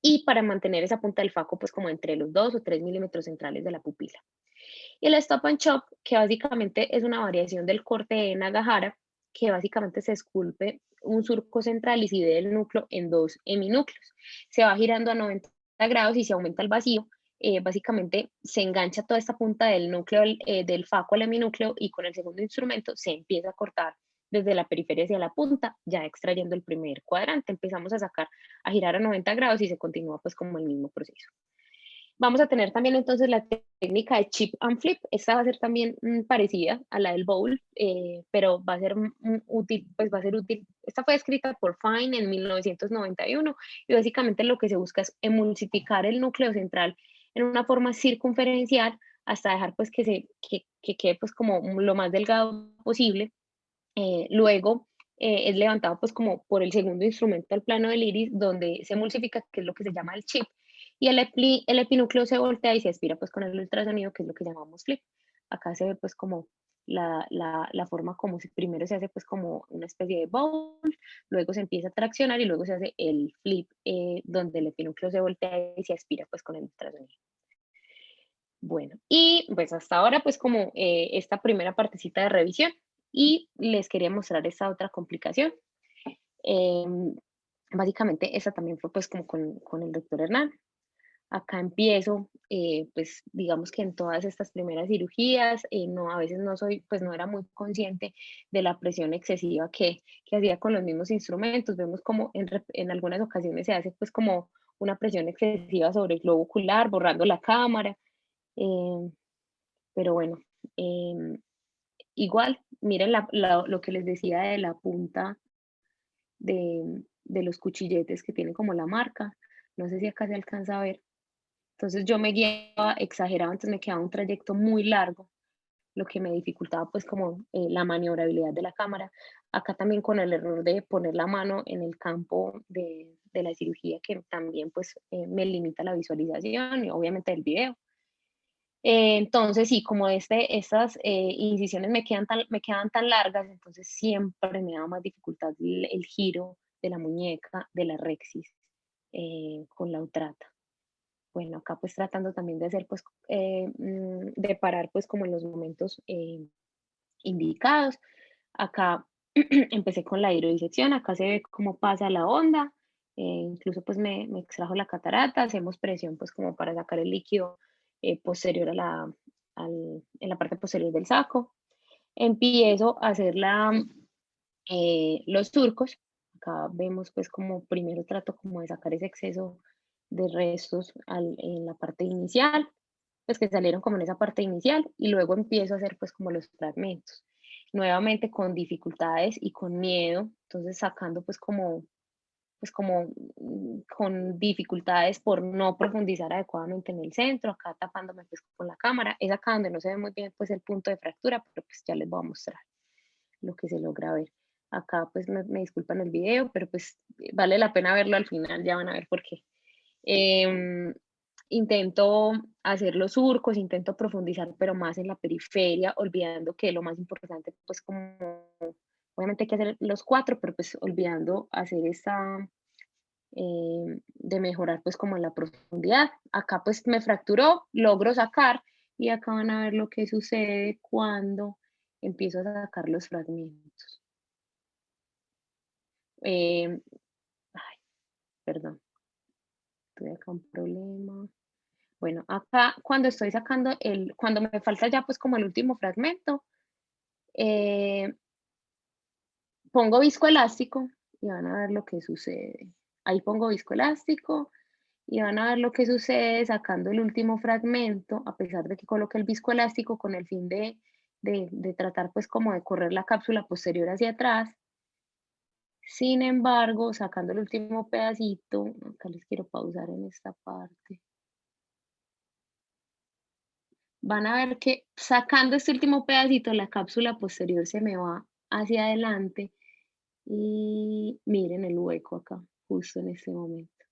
y para mantener esa punta del FACO pues como entre los 2 o 3 milímetros centrales de la pupila. Y el Stop and Chop, que básicamente es una variación del corte de Nagahara, que básicamente se esculpe un surco central y se divide el núcleo en dos heminúcleos. Se va girando a 90 grados y se aumenta el vacío. Básicamente se engancha toda esta punta del núcleo del FACO al heminúcleo y con el segundo instrumento se empieza a cortar desde la periferia hacia la punta, ya extrayendo el primer cuadrante. Empezamos a sacar, a girar a 90 grados y se continúa pues como el mismo proceso. Vamos a tener también entonces la técnica de chip and flip. Esta va a ser también parecida a la del bowl, pero va a ser útil, pues va a ser útil. Esta fue escrita por Fine en 1991 y básicamente lo que se busca es emulsificar el núcleo central en una forma circunferencial hasta dejar pues que quede pues como lo más delgado posible. Luego es levantado pues como por el segundo instrumento al plano del iris donde se emulsifica, que es lo que se llama el chip, y el epinúcleo se voltea y se aspira pues con el ultrasonido, que es lo que llamamos flip. Acá se ve pues como la forma como primero se hace pues como una especie de bowl, luego se empieza a traccionar y luego se hace el flip donde el epinúcleo se voltea y se aspira pues con el ultrasonido. Bueno, y pues hasta ahora pues como esta primera partecita de revisión y les quería mostrar esta otra complicación. Básicamente esa también fue pues como con el doctor Hernán. Acá empiezo, pues digamos que en todas estas primeras cirugías, no, a veces no soy, pues no era muy consciente de la presión excesiva que hacía con los mismos instrumentos. Vemos como en algunas ocasiones se hace pues como una presión excesiva sobre el globo ocular, borrando la cámara. eh, pero bueno, igual, miren lo que les decía de la punta de los cuchilletes que tienen como la marca. No sé si acá se alcanza a ver. Entonces yo me guiaba exagerado, entonces me quedaba un trayecto muy largo, lo que me dificultaba pues como la maniobrabilidad de la cámara. Acá también con el error de poner la mano en el campo de la cirugía, que también pues me limita la visualización y obviamente el video. Entonces, sí, como estas incisiones me quedan tan largas, entonces siempre me da más dificultad el giro de la muñeca, de la rexis, con la utrata. Bueno, acá pues tratando también de hacer pues, de parar pues como en los momentos indicados. Acá empecé con la hidrodisección, acá se ve cómo pasa la onda, incluso pues me extrajo la catarata, hacemos presión pues como para sacar el líquido posterior en la parte posterior del saco. Empiezo a hacer los surcos. Acá vemos pues como primero trato como de sacar ese exceso de restos en la parte inicial, pues que salieron como en esa parte inicial y luego empiezo a hacer pues como los fragmentos. Nuevamente con dificultades y con miedo, entonces sacando pues como con dificultades por no profundizar adecuadamente en el centro, acá tapándome pues con la cámara, es acá donde no se ve muy bien pues el punto de fractura, pero pues ya les voy a mostrar lo que se logra ver. Acá pues me disculpan el video, pero pues vale la pena verlo al final, ya van a ver por qué. Intento hacer los surcos, intento profundizar, pero más en la periferia, olvidando que lo más importante, pues como, obviamente hay que hacer los cuatro, pero pues olvidando hacer de mejorar pues como en la profundidad. Acá pues me fracturó, logro sacar y acá van a ver lo que sucede cuando empiezo a sacar los fragmentos. Ay, perdón, tuve acá un problema. Bueno, acá cuando estoy sacando cuando me falta ya pues como el último fragmento, Pongo viscoelástico y van a ver lo que sucede. Ahí pongo viscoelástico y van a ver lo que sucede sacando el último fragmento, a pesar de que coloque el viscoelástico con el fin de tratar pues como de correr la cápsula posterior hacia atrás. Sin embargo, sacando el último pedacito, acá les quiero pausar en esta parte. Van a ver que sacando este último pedacito, la cápsula posterior se me va hacia adelante y miren el hueco acá, justo en este momento.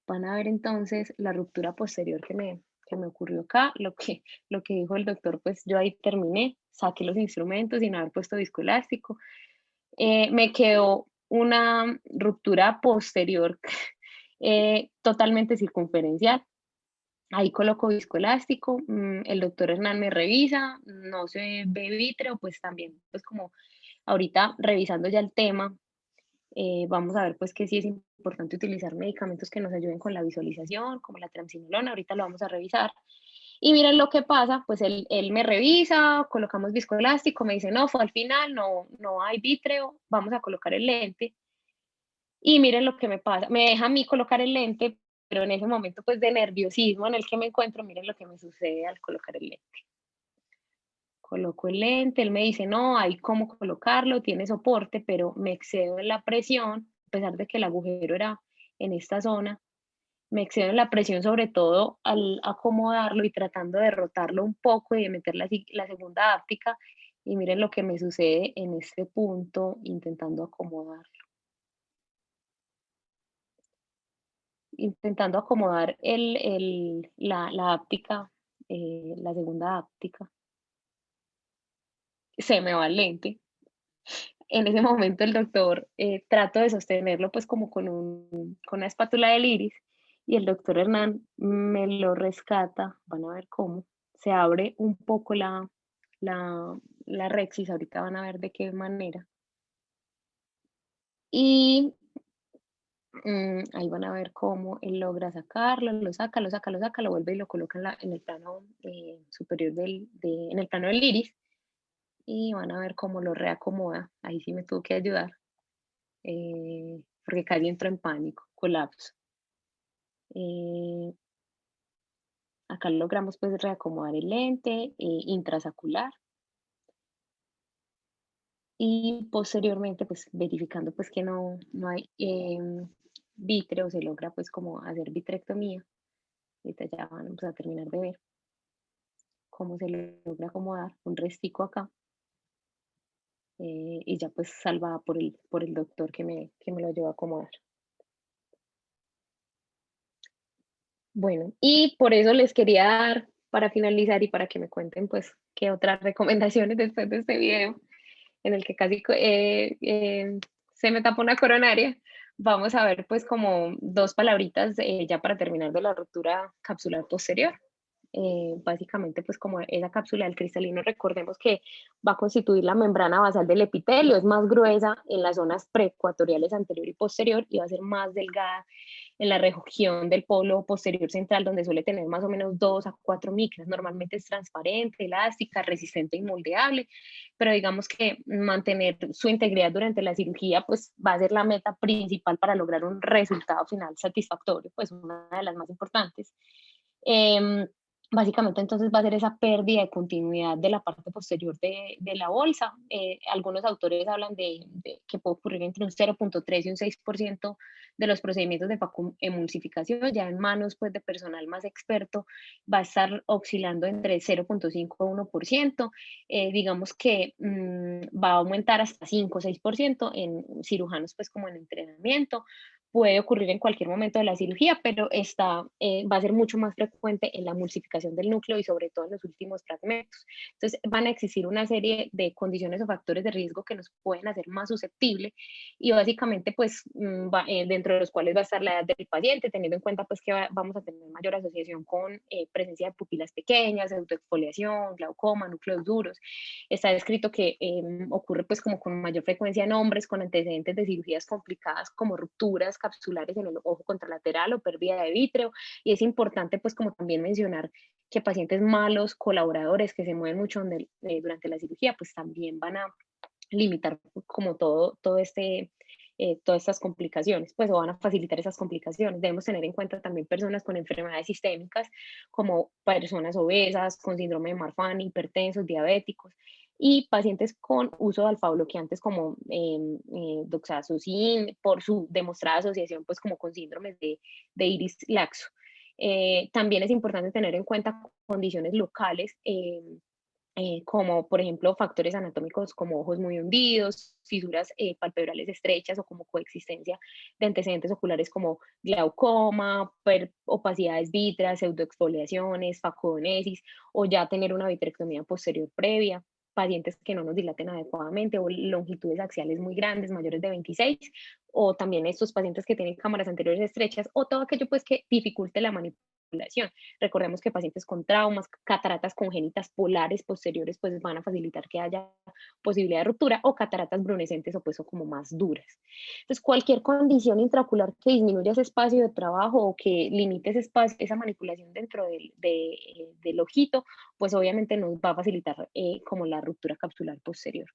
Van a ver entonces la ruptura posterior que me ocurrió acá, lo que dijo el doctor, pues yo ahí terminé, saqué los instrumentos sin haber puesto viscoelástico. Me quedó una ruptura posterior totalmente circunferencial. Ahí coloco viscoelástico, el doctor Hernán me revisa, no se ve vítreo, pues también, pues como ahorita revisando ya el tema, vamos a ver pues que sí es importante utilizar medicamentos que nos ayuden con la visualización, como la triamcinolona, ahorita lo vamos a revisar. Y miren lo que pasa, pues él me revisa, colocamos viscoelástico, me dice, no, fue al final, no hay vítreo, vamos a colocar el lente. Y miren lo que me pasa, me deja a mí colocar el lente, pero en ese momento pues de nerviosismo en el que me encuentro, miren lo que me sucede al colocar el lente. Coloco el lente, él me dice, no, hay cómo colocarlo, tiene soporte, pero me excedo en la presión, a pesar de que el agujero era en esta zona, me excedo en la presión, sobre todo al acomodarlo y tratando de rotarlo un poco y de meter la segunda áptica, y miren lo que me sucede en este punto intentando acomodar. Intentando acomodar la áptica, la segunda áptica, se me va el lente. En ese momento el doctor, trato de sostenerlo pues como con una espátula del iris y el doctor Hernán me lo rescata, van a ver cómo, se abre un poco la, la rexis, ahorita van a ver de qué manera. Y ahí van a ver cómo él logra sacarlo, lo saca, lo saca, lo saca, lo vuelve y lo coloca en el plano superior en el plano del iris y van a ver cómo lo reacomoda. Ahí sí me tuvo que ayudar porque casi entro en pánico, colapso. Eh, Acá logramos pues reacomodar el lente intrasacular y posteriormente pues verificando pues que no hay vítreo, se logra pues como hacer vitrectomía. Ahorita ya vamos a terminar de ver cómo se logra acomodar un restico acá y ya pues salvada por el doctor que me lo llevó a acomodar. Bueno, y por eso les quería dar, para finalizar y para que me cuenten pues qué otras recomendaciones después de este video en el que casi se me tapó una coronaria, vamos a ver pues como dos palabritas ya para terminar de la ruptura capsular posterior. Básicamente pues como esa cápsula del cristalino, recordemos que va a constituir la membrana basal del epitelio, es más gruesa en las zonas preecuatoriales anterior y posterior y va a ser más delgada en la región del polo posterior central, donde suele tener más o menos 2 a 4 micras. Normalmente es transparente, elástica, resistente y moldeable, pero digamos que mantener su integridad durante la cirugía pues va a ser la meta principal para lograr un resultado final satisfactorio, pues una de las más importantes. Básicamente entonces va a ser esa pérdida de continuidad de la parte posterior de la bolsa. Algunos autores hablan de que puede ocurrir entre un 0.3 y un 6% de los procedimientos de emulsificación. Ya en manos pues, de personal más experto va a estar oscilando entre 0.5 a 1%. Digamos que va a aumentar hasta 5 o 6% en cirujanos pues como en entrenamiento. Puede ocurrir en cualquier momento de la cirugía, pero va a ser mucho más frecuente en la emulsificación del núcleo y sobre todo en los últimos fragmentos. Entonces van a existir una serie de condiciones o factores de riesgo que nos pueden hacer más susceptibles y básicamente pues dentro de los cuales va a estar la edad del paciente, teniendo en cuenta pues que vamos a tener mayor asociación con presencia de pupilas pequeñas, autoexfoliación, glaucoma, núcleos duros. Está descrito que ocurre pues como con mayor frecuencia en hombres con antecedentes de cirugías complicadas como rupturas capsulares en el ojo contralateral o pérdida de vítreo y es importante pues como también mencionar que pacientes malos, colaboradores que se mueven mucho durante la cirugía, pues también van a limitar como todas estas complicaciones, pues o van a facilitar esas complicaciones. Debemos tener en cuenta también personas con enfermedades sistémicas, como personas obesas, con síndrome de Marfan, hipertensos, diabéticos, y pacientes con uso de alfa-bloqueantes como doxazocin, por su demostrada asociación pues como con síndromes de iris laxo. También es importante tener en cuenta condiciones locales, como por ejemplo factores anatómicos como ojos muy hundidos, fisuras palpebrales estrechas o como coexistencia de antecedentes oculares como glaucoma, opacidades vítreas, pseudoexfoliaciones, facodonesis o ya tener una vitrectomía posterior previa, pacientes que no nos dilaten adecuadamente o longitudes axiales muy grandes, mayores de 26, o también estos pacientes que tienen cámaras anteriores estrechas o todo aquello pues que dificulte la manipulación. Recordemos que pacientes con traumas, cataratas congénitas polares posteriores, pues van a facilitar que haya posibilidad de ruptura, o cataratas brunescentes o pues o como más duras. Entonces, cualquier condición intraocular que disminuya ese espacio de trabajo o que limite ese espacio, esa manipulación dentro del ojito, pues obviamente nos va a facilitar como la ruptura capsular posterior.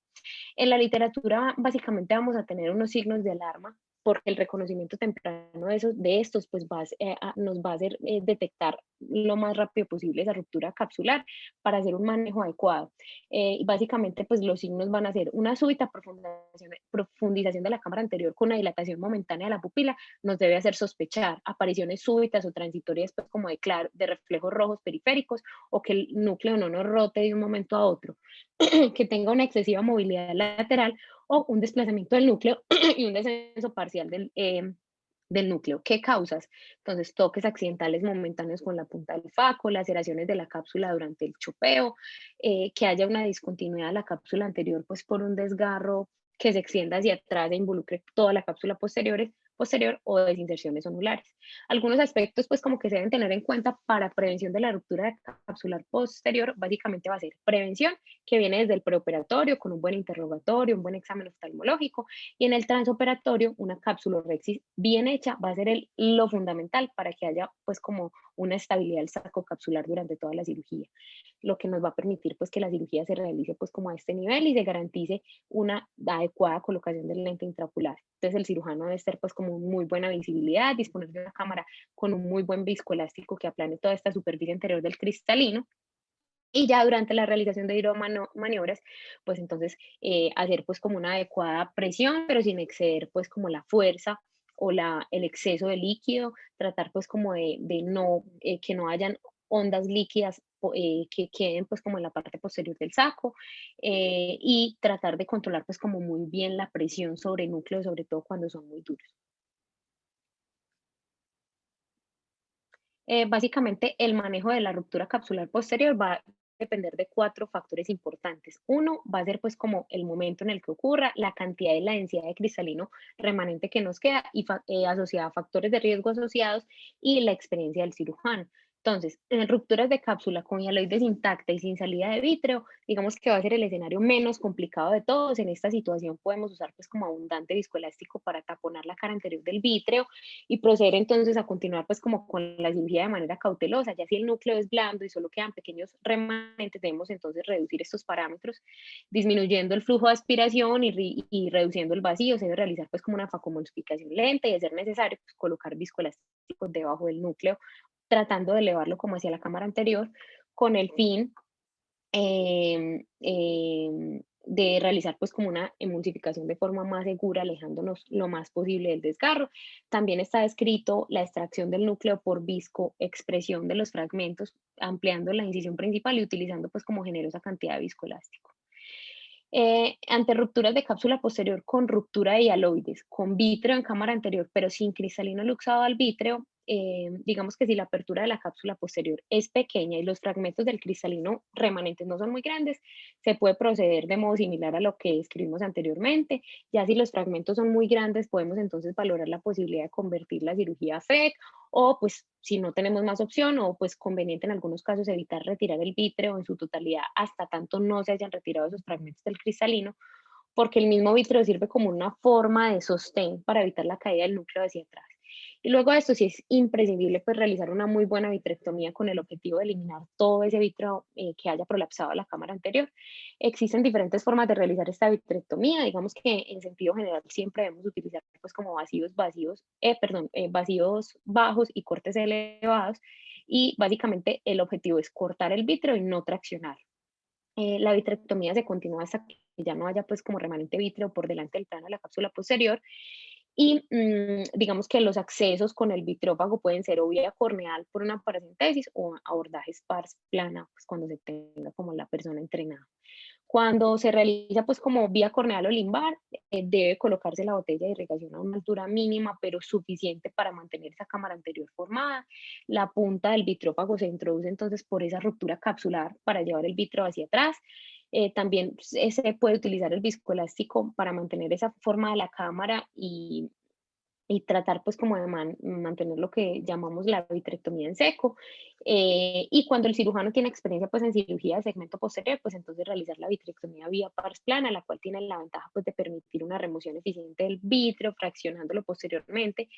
En la literatura básicamente vamos a tener unos signos de alarma porque el reconocimiento temprano de estos pues nos va a hacer detectar lo más rápido posible esa ruptura capsular para hacer un manejo adecuado. Y básicamente pues los signos van a ser una súbita profundización de la cámara anterior con una dilatación momentánea de la pupila, nos debe hacer sospechar apariciones súbitas o transitorias pues como de reflejos rojos periféricos, o que el núcleo no nos rote de un momento a otro, que tenga una excesiva movilidad lateral o un desplazamiento del núcleo y un descenso parcial del núcleo. ¿Qué causas? Entonces, toques accidentales momentáneos con la punta del faco, laceraciones de la cápsula durante el chopeo, que haya una discontinuidad de la cápsula anterior, pues por un desgarro que se extienda hacia atrás e involucre toda la cápsula posterior o desinserciones onulares. Algunos aspectos pues como que se deben tener en cuenta para prevención de la ruptura capsular posterior, básicamente va a ser prevención, que viene desde el preoperatorio con un buen interrogatorio, un buen examen oftalmológico, y en el transoperatorio una capsulorhexis bien hecha va a ser lo fundamental para que haya pues como una estabilidad del saco capsular durante toda la cirugía, lo que nos va a permitir pues que la cirugía se realice pues como a este nivel y se garantice una adecuada colocación del lente intraocular. Entonces el cirujano debe estar pues como muy buena visibilidad, disponer de una cámara con un muy buen viscoelástico que aplane toda esta superficie interior del cristalino, y ya durante la realización de hidromaniobras, pues entonces hacer pues como una adecuada presión, pero sin exceder pues como la fuerza o el exceso de líquido, tratar pues como de no, que no hayan ondas líquidas que queden pues como en la parte posterior del saco, y tratar de controlar pues como muy bien la presión sobre el núcleo, sobre todo cuando son muy duros. Básicamente, el manejo de la ruptura capsular posterior va a depender de 4 factores importantes. Uno va a ser pues como el momento en el que ocurra, la cantidad y la densidad de cristalino remanente que nos queda y asociada a factores de riesgo asociados y la experiencia del cirujano. Entonces, en rupturas de cápsula con hialoides intacta y sin salida de vítreo, digamos que va a ser el escenario menos complicado de todos. En esta situación podemos usar pues como abundante viscoelástico para taponar la cara anterior del vítreo y proceder entonces a continuar pues como con la cirugía de manera cautelosa. Ya si el núcleo es blando y solo quedan pequeños remanentes, debemos entonces reducir estos parámetros, disminuyendo el flujo de aspiración y reduciendo el vacío. Se debe realizar pues como una facomulsificación lenta y, de ser necesario, pues, colocar viscoelásticos debajo del núcleo, tratando de elevarlo como hacia la cámara anterior, con el fin de realizar pues como una emulsificación de forma más segura, alejándonos lo más posible del desgarro. También está descrito la extracción del núcleo por viscoexpresión de los fragmentos, ampliando la incisión principal y utilizando pues como generosa cantidad de viscoelástico. Ante rupturas de cápsula posterior con ruptura de hialoides, con vítreo en cámara anterior, pero sin cristalino luxado al vítreo, digamos que si la apertura de la cápsula posterior es pequeña y los fragmentos del cristalino remanentes no son muy grandes, se puede proceder de modo similar a lo que escribimos anteriormente. Ya si los fragmentos son muy grandes, podemos entonces valorar la posibilidad de convertir la cirugía a FEC, o pues si no tenemos más opción, o pues conveniente en algunos casos evitar retirar el vítreo en su totalidad hasta tanto no se hayan retirado esos fragmentos del cristalino, porque el mismo vítreo sirve como una forma de sostén para evitar la caída del núcleo hacia atrás. Y luego de esto sí es imprescindible pues realizar una muy buena vitrectomía con el objetivo de eliminar todo ese vitro que haya prolapsado la cámara anterior. Existen diferentes formas de realizar esta vitrectomía, digamos que en sentido general siempre debemos utilizar pues como vacíos bajos y cortes elevados, y básicamente el objetivo es cortar el vítreo y no traccionar. La vitrectomía se continúa hasta que ya no haya pues como remanente vítreo por delante del plano de la cápsula posterior, y digamos que los accesos con el vitrófago pueden ser o vía corneal por una paracentesis o abordaje pars plana, pues cuando se tenga como la persona entrenada. Cuando se realiza pues como vía corneal o limbar, debe colocarse la botella de irrigación a una altura mínima pero suficiente para mantener esa cámara anterior formada. La punta del vitrófago se introduce entonces por esa ruptura capsular para llevar el vitro hacia atrás. También se puede utilizar el viscoelástico para mantener esa forma de la cámara y tratar pues como de mantener lo que llamamos la vitrectomía en seco. Y cuando el cirujano tiene experiencia pues en cirugía de segmento posterior, pues entonces realizar la vitrectomía vía pars plana, la cual tiene la ventaja pues de permitir una remoción eficiente del vitrio, fraccionándolo posteriormente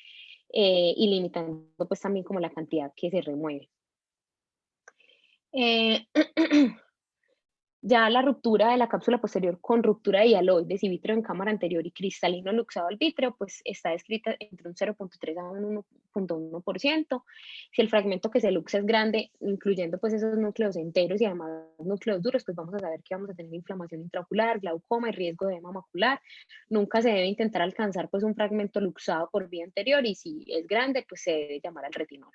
y limitando pues también como la cantidad que se remueve. Eh, Ya la ruptura de la cápsula posterior con ruptura de hialoides y vítreo en cámara anterior y cristalino luxado al vítreo, pues está descrita entre un 0.3 a un 1.1%. Si el fragmento que se luxa es grande, incluyendo pues esos núcleos enteros y además núcleos duros, pues vamos a saber que vamos a tener inflamación intraocular, glaucoma y riesgo de edema macular. Nunca se debe intentar alcanzar pues un fragmento luxado por vía anterior, y si es grande, pues se debe llamar al retinol.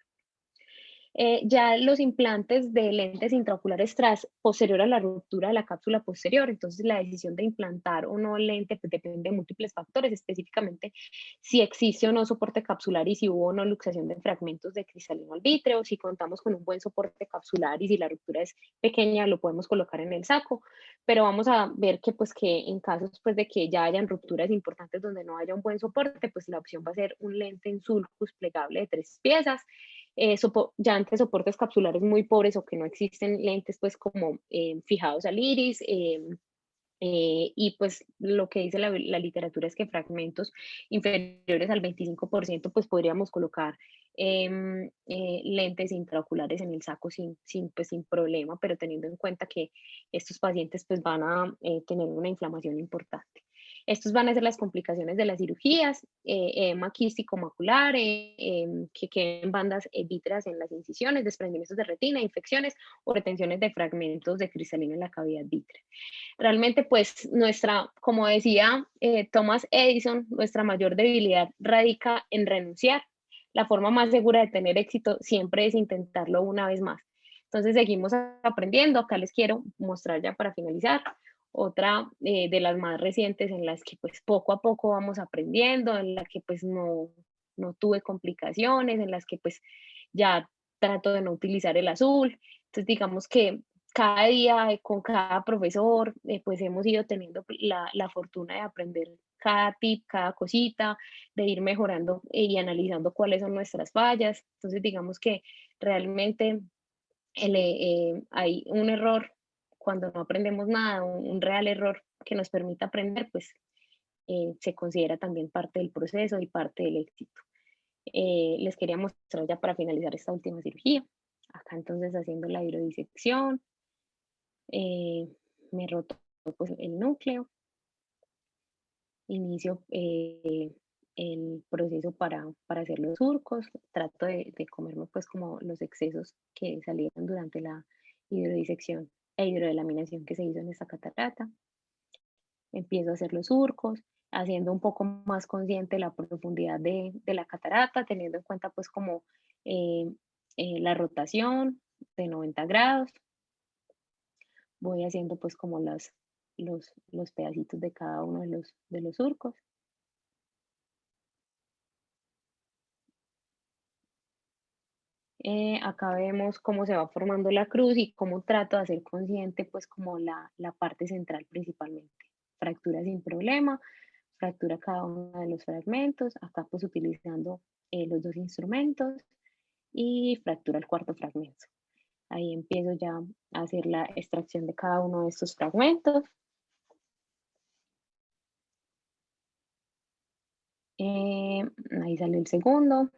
Ya los implantes de lentes intraoculares tras posterior a la ruptura de la cápsula posterior, entonces la decisión de implantar o no lente pues, depende de múltiples factores, específicamente si existe o no soporte capsular y si hubo o no luxación de fragmentos de cristalino al vítreo. Si contamos con un buen soporte capsular y si la ruptura es pequeña, lo podemos colocar en el saco, pero vamos a ver que pues que en casos pues de que ya hayan rupturas importantes donde no haya un buen soporte, pues la opción va a ser un lente en sulcus plegable de 3 piezas. Ya antes soportes capsulares muy pobres o que no existen lentes pues como fijados al iris, y pues lo que dice la literatura es que fragmentos inferiores al 25% pues podríamos colocar lentes intraoculares en el saco pues, sin problema, pero teniendo en cuenta que estos pacientes pues van a tener una inflamación importante. Estos van a ser las complicaciones de las cirugías, edema quístico macular, que queden bandas vítreas en las incisiones, desprendimientos de retina, infecciones o retenciones de fragmentos de cristalino en la cavidad vítrea. Realmente, pues como decía Thomas Edison, nuestra mayor debilidad radica en renunciar. La forma más segura de tener éxito siempre es intentarlo una vez más. Entonces seguimos aprendiendo. Acá les quiero mostrar ya para finalizar otra de las más recientes en las que pues poco a poco vamos aprendiendo, en la que pues no tuve complicaciones, en las que pues ya trato de no utilizar el azul. Entonces digamos que cada día con cada profesor pues hemos ido teniendo la fortuna de aprender cada tip, cada cosita, de ir mejorando y analizando cuáles son nuestras fallas. Entonces digamos que realmente hay un error cuando no aprendemos nada, un real error que nos permita aprender, pues se considera también parte del proceso y parte del éxito. Les quería mostrar ya para finalizar esta última cirugía. Acá entonces haciendo la hidrodisección, me roto pues, el núcleo, inicio el proceso para hacer los surcos, trato de comerme pues como los excesos que salieron durante la hidrodisección e hidrodelaminación que se hizo en esta catarata. Empiezo a hacer los surcos, haciendo un poco más consciente la profundidad de la catarata, teniendo en cuenta pues como la rotación de 90 grados. Voy haciendo pues como los pedacitos de cada uno de los surcos. Acá vemos cómo se va formando la cruz y cómo trato de hacer consciente pues como la parte central principalmente. Fractura sin problema, fractura cada uno de los fragmentos, acá pues utilizando los dos instrumentos, y fractura el cuarto fragmento. Ahí empiezo ya a hacer la extracción de cada uno de estos fragmentos. ahí sale el segundo,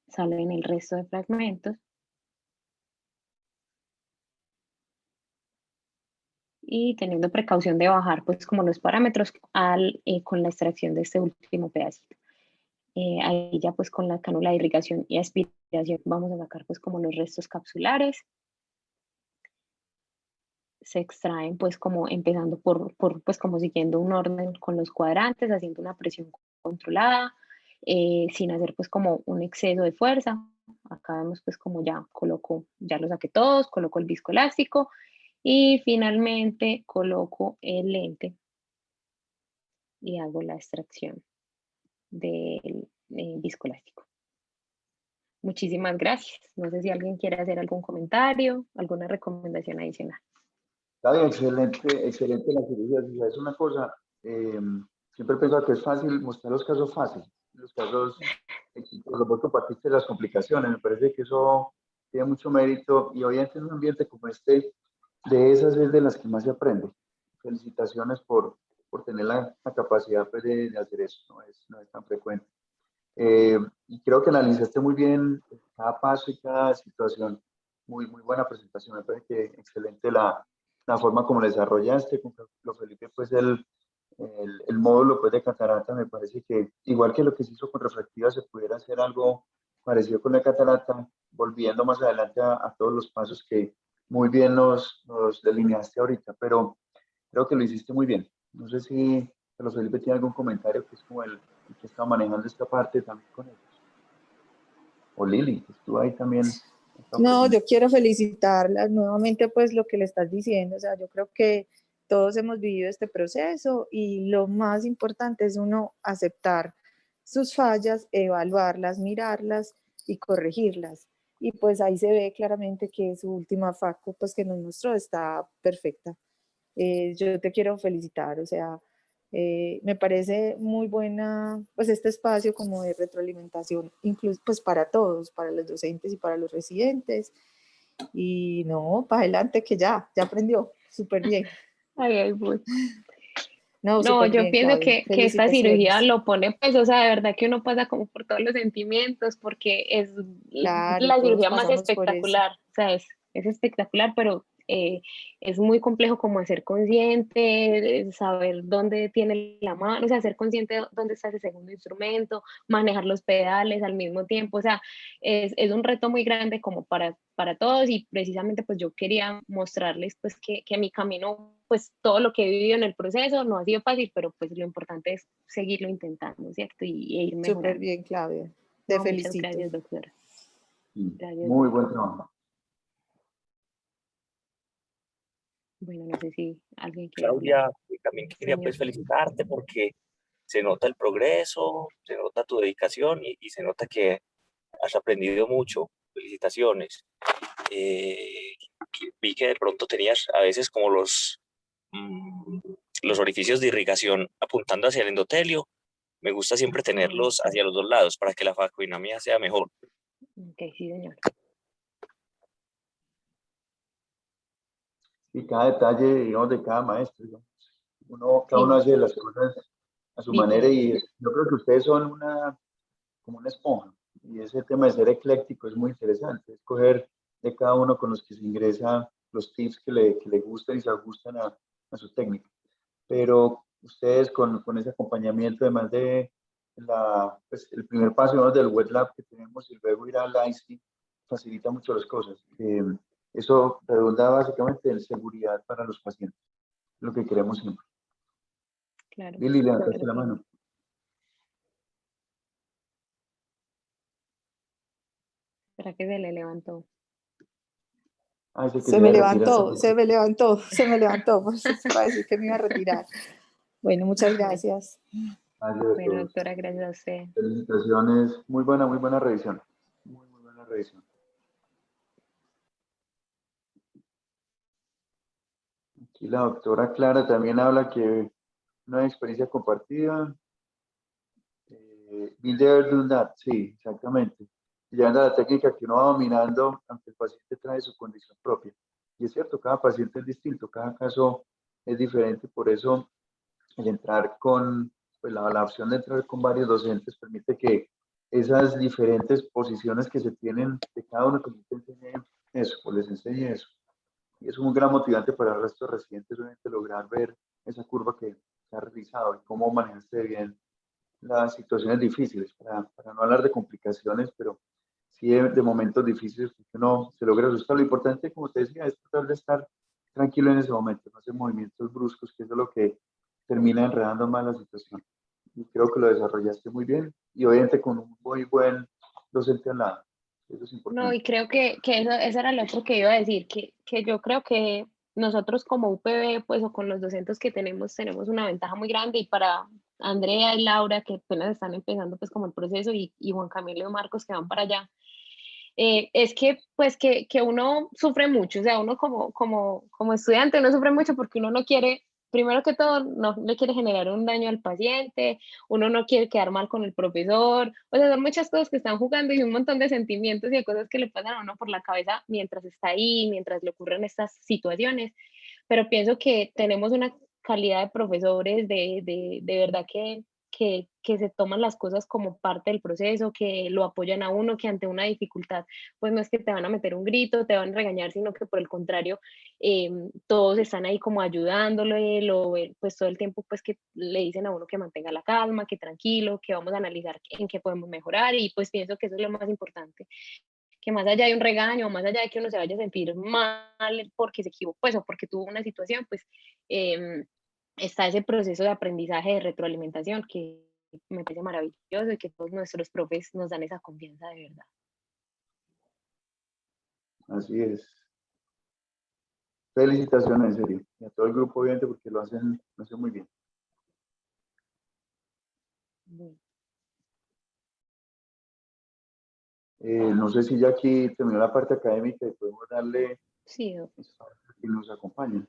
salen el resto de fragmentos. Y teniendo precaución de bajar pues como los parámetros con la extracción de este último pedacito. Ahí ya pues con la cánula de irrigación y aspiración vamos a sacar pues como los restos capsulares. Se extraen pues como empezando pues como siguiendo un orden con los cuadrantes, haciendo una presión controlada, sin hacer pues como un exceso de fuerza. Acá vemos pues como ya lo saqué todos, coloco el viscoelástico y finalmente coloco el lente y hago la extracción del viscoelástico. Muchísimas gracias. No sé si alguien quiere hacer algún comentario, alguna recomendación adicional. Está bien, excelente, excelente la cirugía. Si es una cosa, siempre pienso que es fácil mostrar los casos fáciles, los casos, por lo que compartiste las complicaciones. Me parece que eso tiene mucho mérito y hoy en un ambiente como este, de esas es de las que más se aprende. Felicitaciones por tener la capacidad pues, de hacer eso, no es tan frecuente. Y creo que analizaste muy bien cada paso y cada situación. Muy, muy buena presentación. Me parece que excelente la forma como lo desarrollaste. Con Carlos Felipe, pues el módulo pues, de catarata, me parece que igual que lo que se hizo con refractiva, se pudiera hacer algo parecido con la catarata, volviendo más adelante a todos los pasos que muy bien nos delineaste ahorita, pero creo que lo hiciste muy bien. No sé si Carlos Felipe tiene algún comentario, que es como el que está manejando esta parte también con ellos. O Lili, que estuvo ahí también. No, yo quiero felicitarlas nuevamente, pues lo que le estás diciendo, o sea, yo creo que todos hemos vivido este proceso y lo más importante es uno aceptar sus fallas, evaluarlas, mirarlas y corregirlas. Y pues ahí se ve claramente que su última facu, pues que nos mostró, está perfecta. Yo te quiero felicitar, o sea, me parece muy buena, pues este espacio como de retroalimentación, incluso pues para todos, para los docentes y para los residentes. Y no, para adelante que ya aprendió, súper bien. Ahí voy. No, No, súper yo bien, pienso Claudia. que esta cirugía Felicitaciones. lo pone, pues, o sea, de verdad que uno pasa como por todos los sentimientos, porque es Claro, la todos cirugía más pasamos por eso. espectacular, o sea, es espectacular, pero es muy complejo como ser consciente, saber dónde tiene la mano, o sea, ser consciente de dónde está ese segundo instrumento, manejar los pedales al mismo tiempo, o sea, es un reto muy grande como para todos y precisamente pues yo quería mostrarles pues que mi camino, pues todo lo que he vivido en el proceso no ha sido fácil, pero pues lo importante es seguirlo intentando, ¿cierto? E ir mejorando. Súper bien, Claudia. Te No, muchas felicito. gracias, doctora. Gracias, Muy doctora. buen trabajo. Bueno, no sé si alguien quiere Claudia, hablar. también quería Señor. pues felicitarte porque se nota el progreso, se nota tu dedicación y se nota que has aprendido mucho. Felicitaciones. Eh, Vi que de pronto tenías a veces como los orificios de irrigación apuntando hacia el endotelio. Me gusta siempre tenerlos hacia los dos lados para que la facodinamia sea mejor. Ok, sí, señor. Y cada detalle, digamos, de cada maestro, digamos. Cada uno Sí, hace las cosas a su manera diferente. y yo creo que ustedes son como una esponja. Y ese tema de ser ecléctico es muy interesante, escoger de cada uno con los que se ingresa los tips que le gustan y se ajustan a su técnica. Pero ustedes con ese acompañamiento, además de pues, el primer paso, ¿no?, del wet lab que tenemos y luego ir al IC, facilita mucho las cosas. Eso redunda básicamente en seguridad para los pacientes, lo que queremos siempre. Claro. Lili, levantaste Claro la que sí. mano. ¿Será que se le levantó? Ah, ese Se me quería retirarse. levantó, se me levantó, se me levantó, pues es para decir que me iba a retirar. Bueno, muchas gracias. Gracias a Bueno, todos. doctora, gracias a usted. Felicitaciones. Muy buena revisión. Muy buena revisión. Aquí la doctora Clara también habla que una experiencia compartida. Been there, done that. Sí, exactamente. Llevando la técnica que uno va dominando, aunque el paciente trae su condición propia. Y es cierto, cada paciente es distinto, cada caso es diferente, por eso el entrar con pues la opción de entrar con varios docentes permite que esas diferentes posiciones que se tienen de cada uno, que te enseñe eso, o les enseñe eso. Y es un gran motivante para el resto de residentes, obviamente, lograr ver esa curva que se ha realizado y cómo manejaste bien las situaciones difíciles, para no hablar de complicaciones, pero sí de momentos difíciles que uno se logra asustar. Lo importante, como te decía, es tratar de estar tranquilo en ese momento, no hacer movimientos bruscos, que eso es lo que termina enredando más la situación. Y creo que lo desarrollaste muy bien y obviamente con un muy buen docente al lado. Eso es No, importante. y creo que eso era lo otro que iba a decir, que yo creo que nosotros como UPB, pues, o con los docentes que tenemos una ventaja muy grande, y para Andrea y Laura, que apenas están empezando, pues, como el proceso, y Juan Camilo y Marcos, que van para allá, es que, pues, que uno sufre mucho, o sea, uno como estudiante, uno sufre mucho porque uno no quiere, primero que todo, no le quiere generar un daño al paciente, uno no quiere quedar mal con el profesor, o sea, son muchas cosas que están jugando y un montón de sentimientos y de cosas que le pasan a uno por la cabeza mientras está ahí, mientras le ocurren estas situaciones, pero pienso que tenemos una calidad de profesores de verdad que se toman las cosas como parte del proceso, que lo apoyan a uno, que ante una dificultad, pues no es que te van a meter un grito, te van a regañar, sino que por el contrario, todos están ahí como ayudándole, pues todo el tiempo pues que le dicen a uno que mantenga la calma, que tranquilo, que vamos a analizar en qué podemos mejorar, y pues pienso que eso es lo más importante, que más allá de un regaño, más allá de que uno se vaya a sentir mal porque se equivocó, pues, o porque tuvo una situación, pues está ese proceso de aprendizaje, de retroalimentación, que me parece maravilloso y que todos nuestros profes nos dan esa confianza de verdad. Así es. Felicitaciones, en serio. Y a todo el grupo, obviamente, porque lo hacen muy bien. Bueno, No sé si ya aquí terminó la parte académica y podemos darle sí, espacio a quien nos acompaña.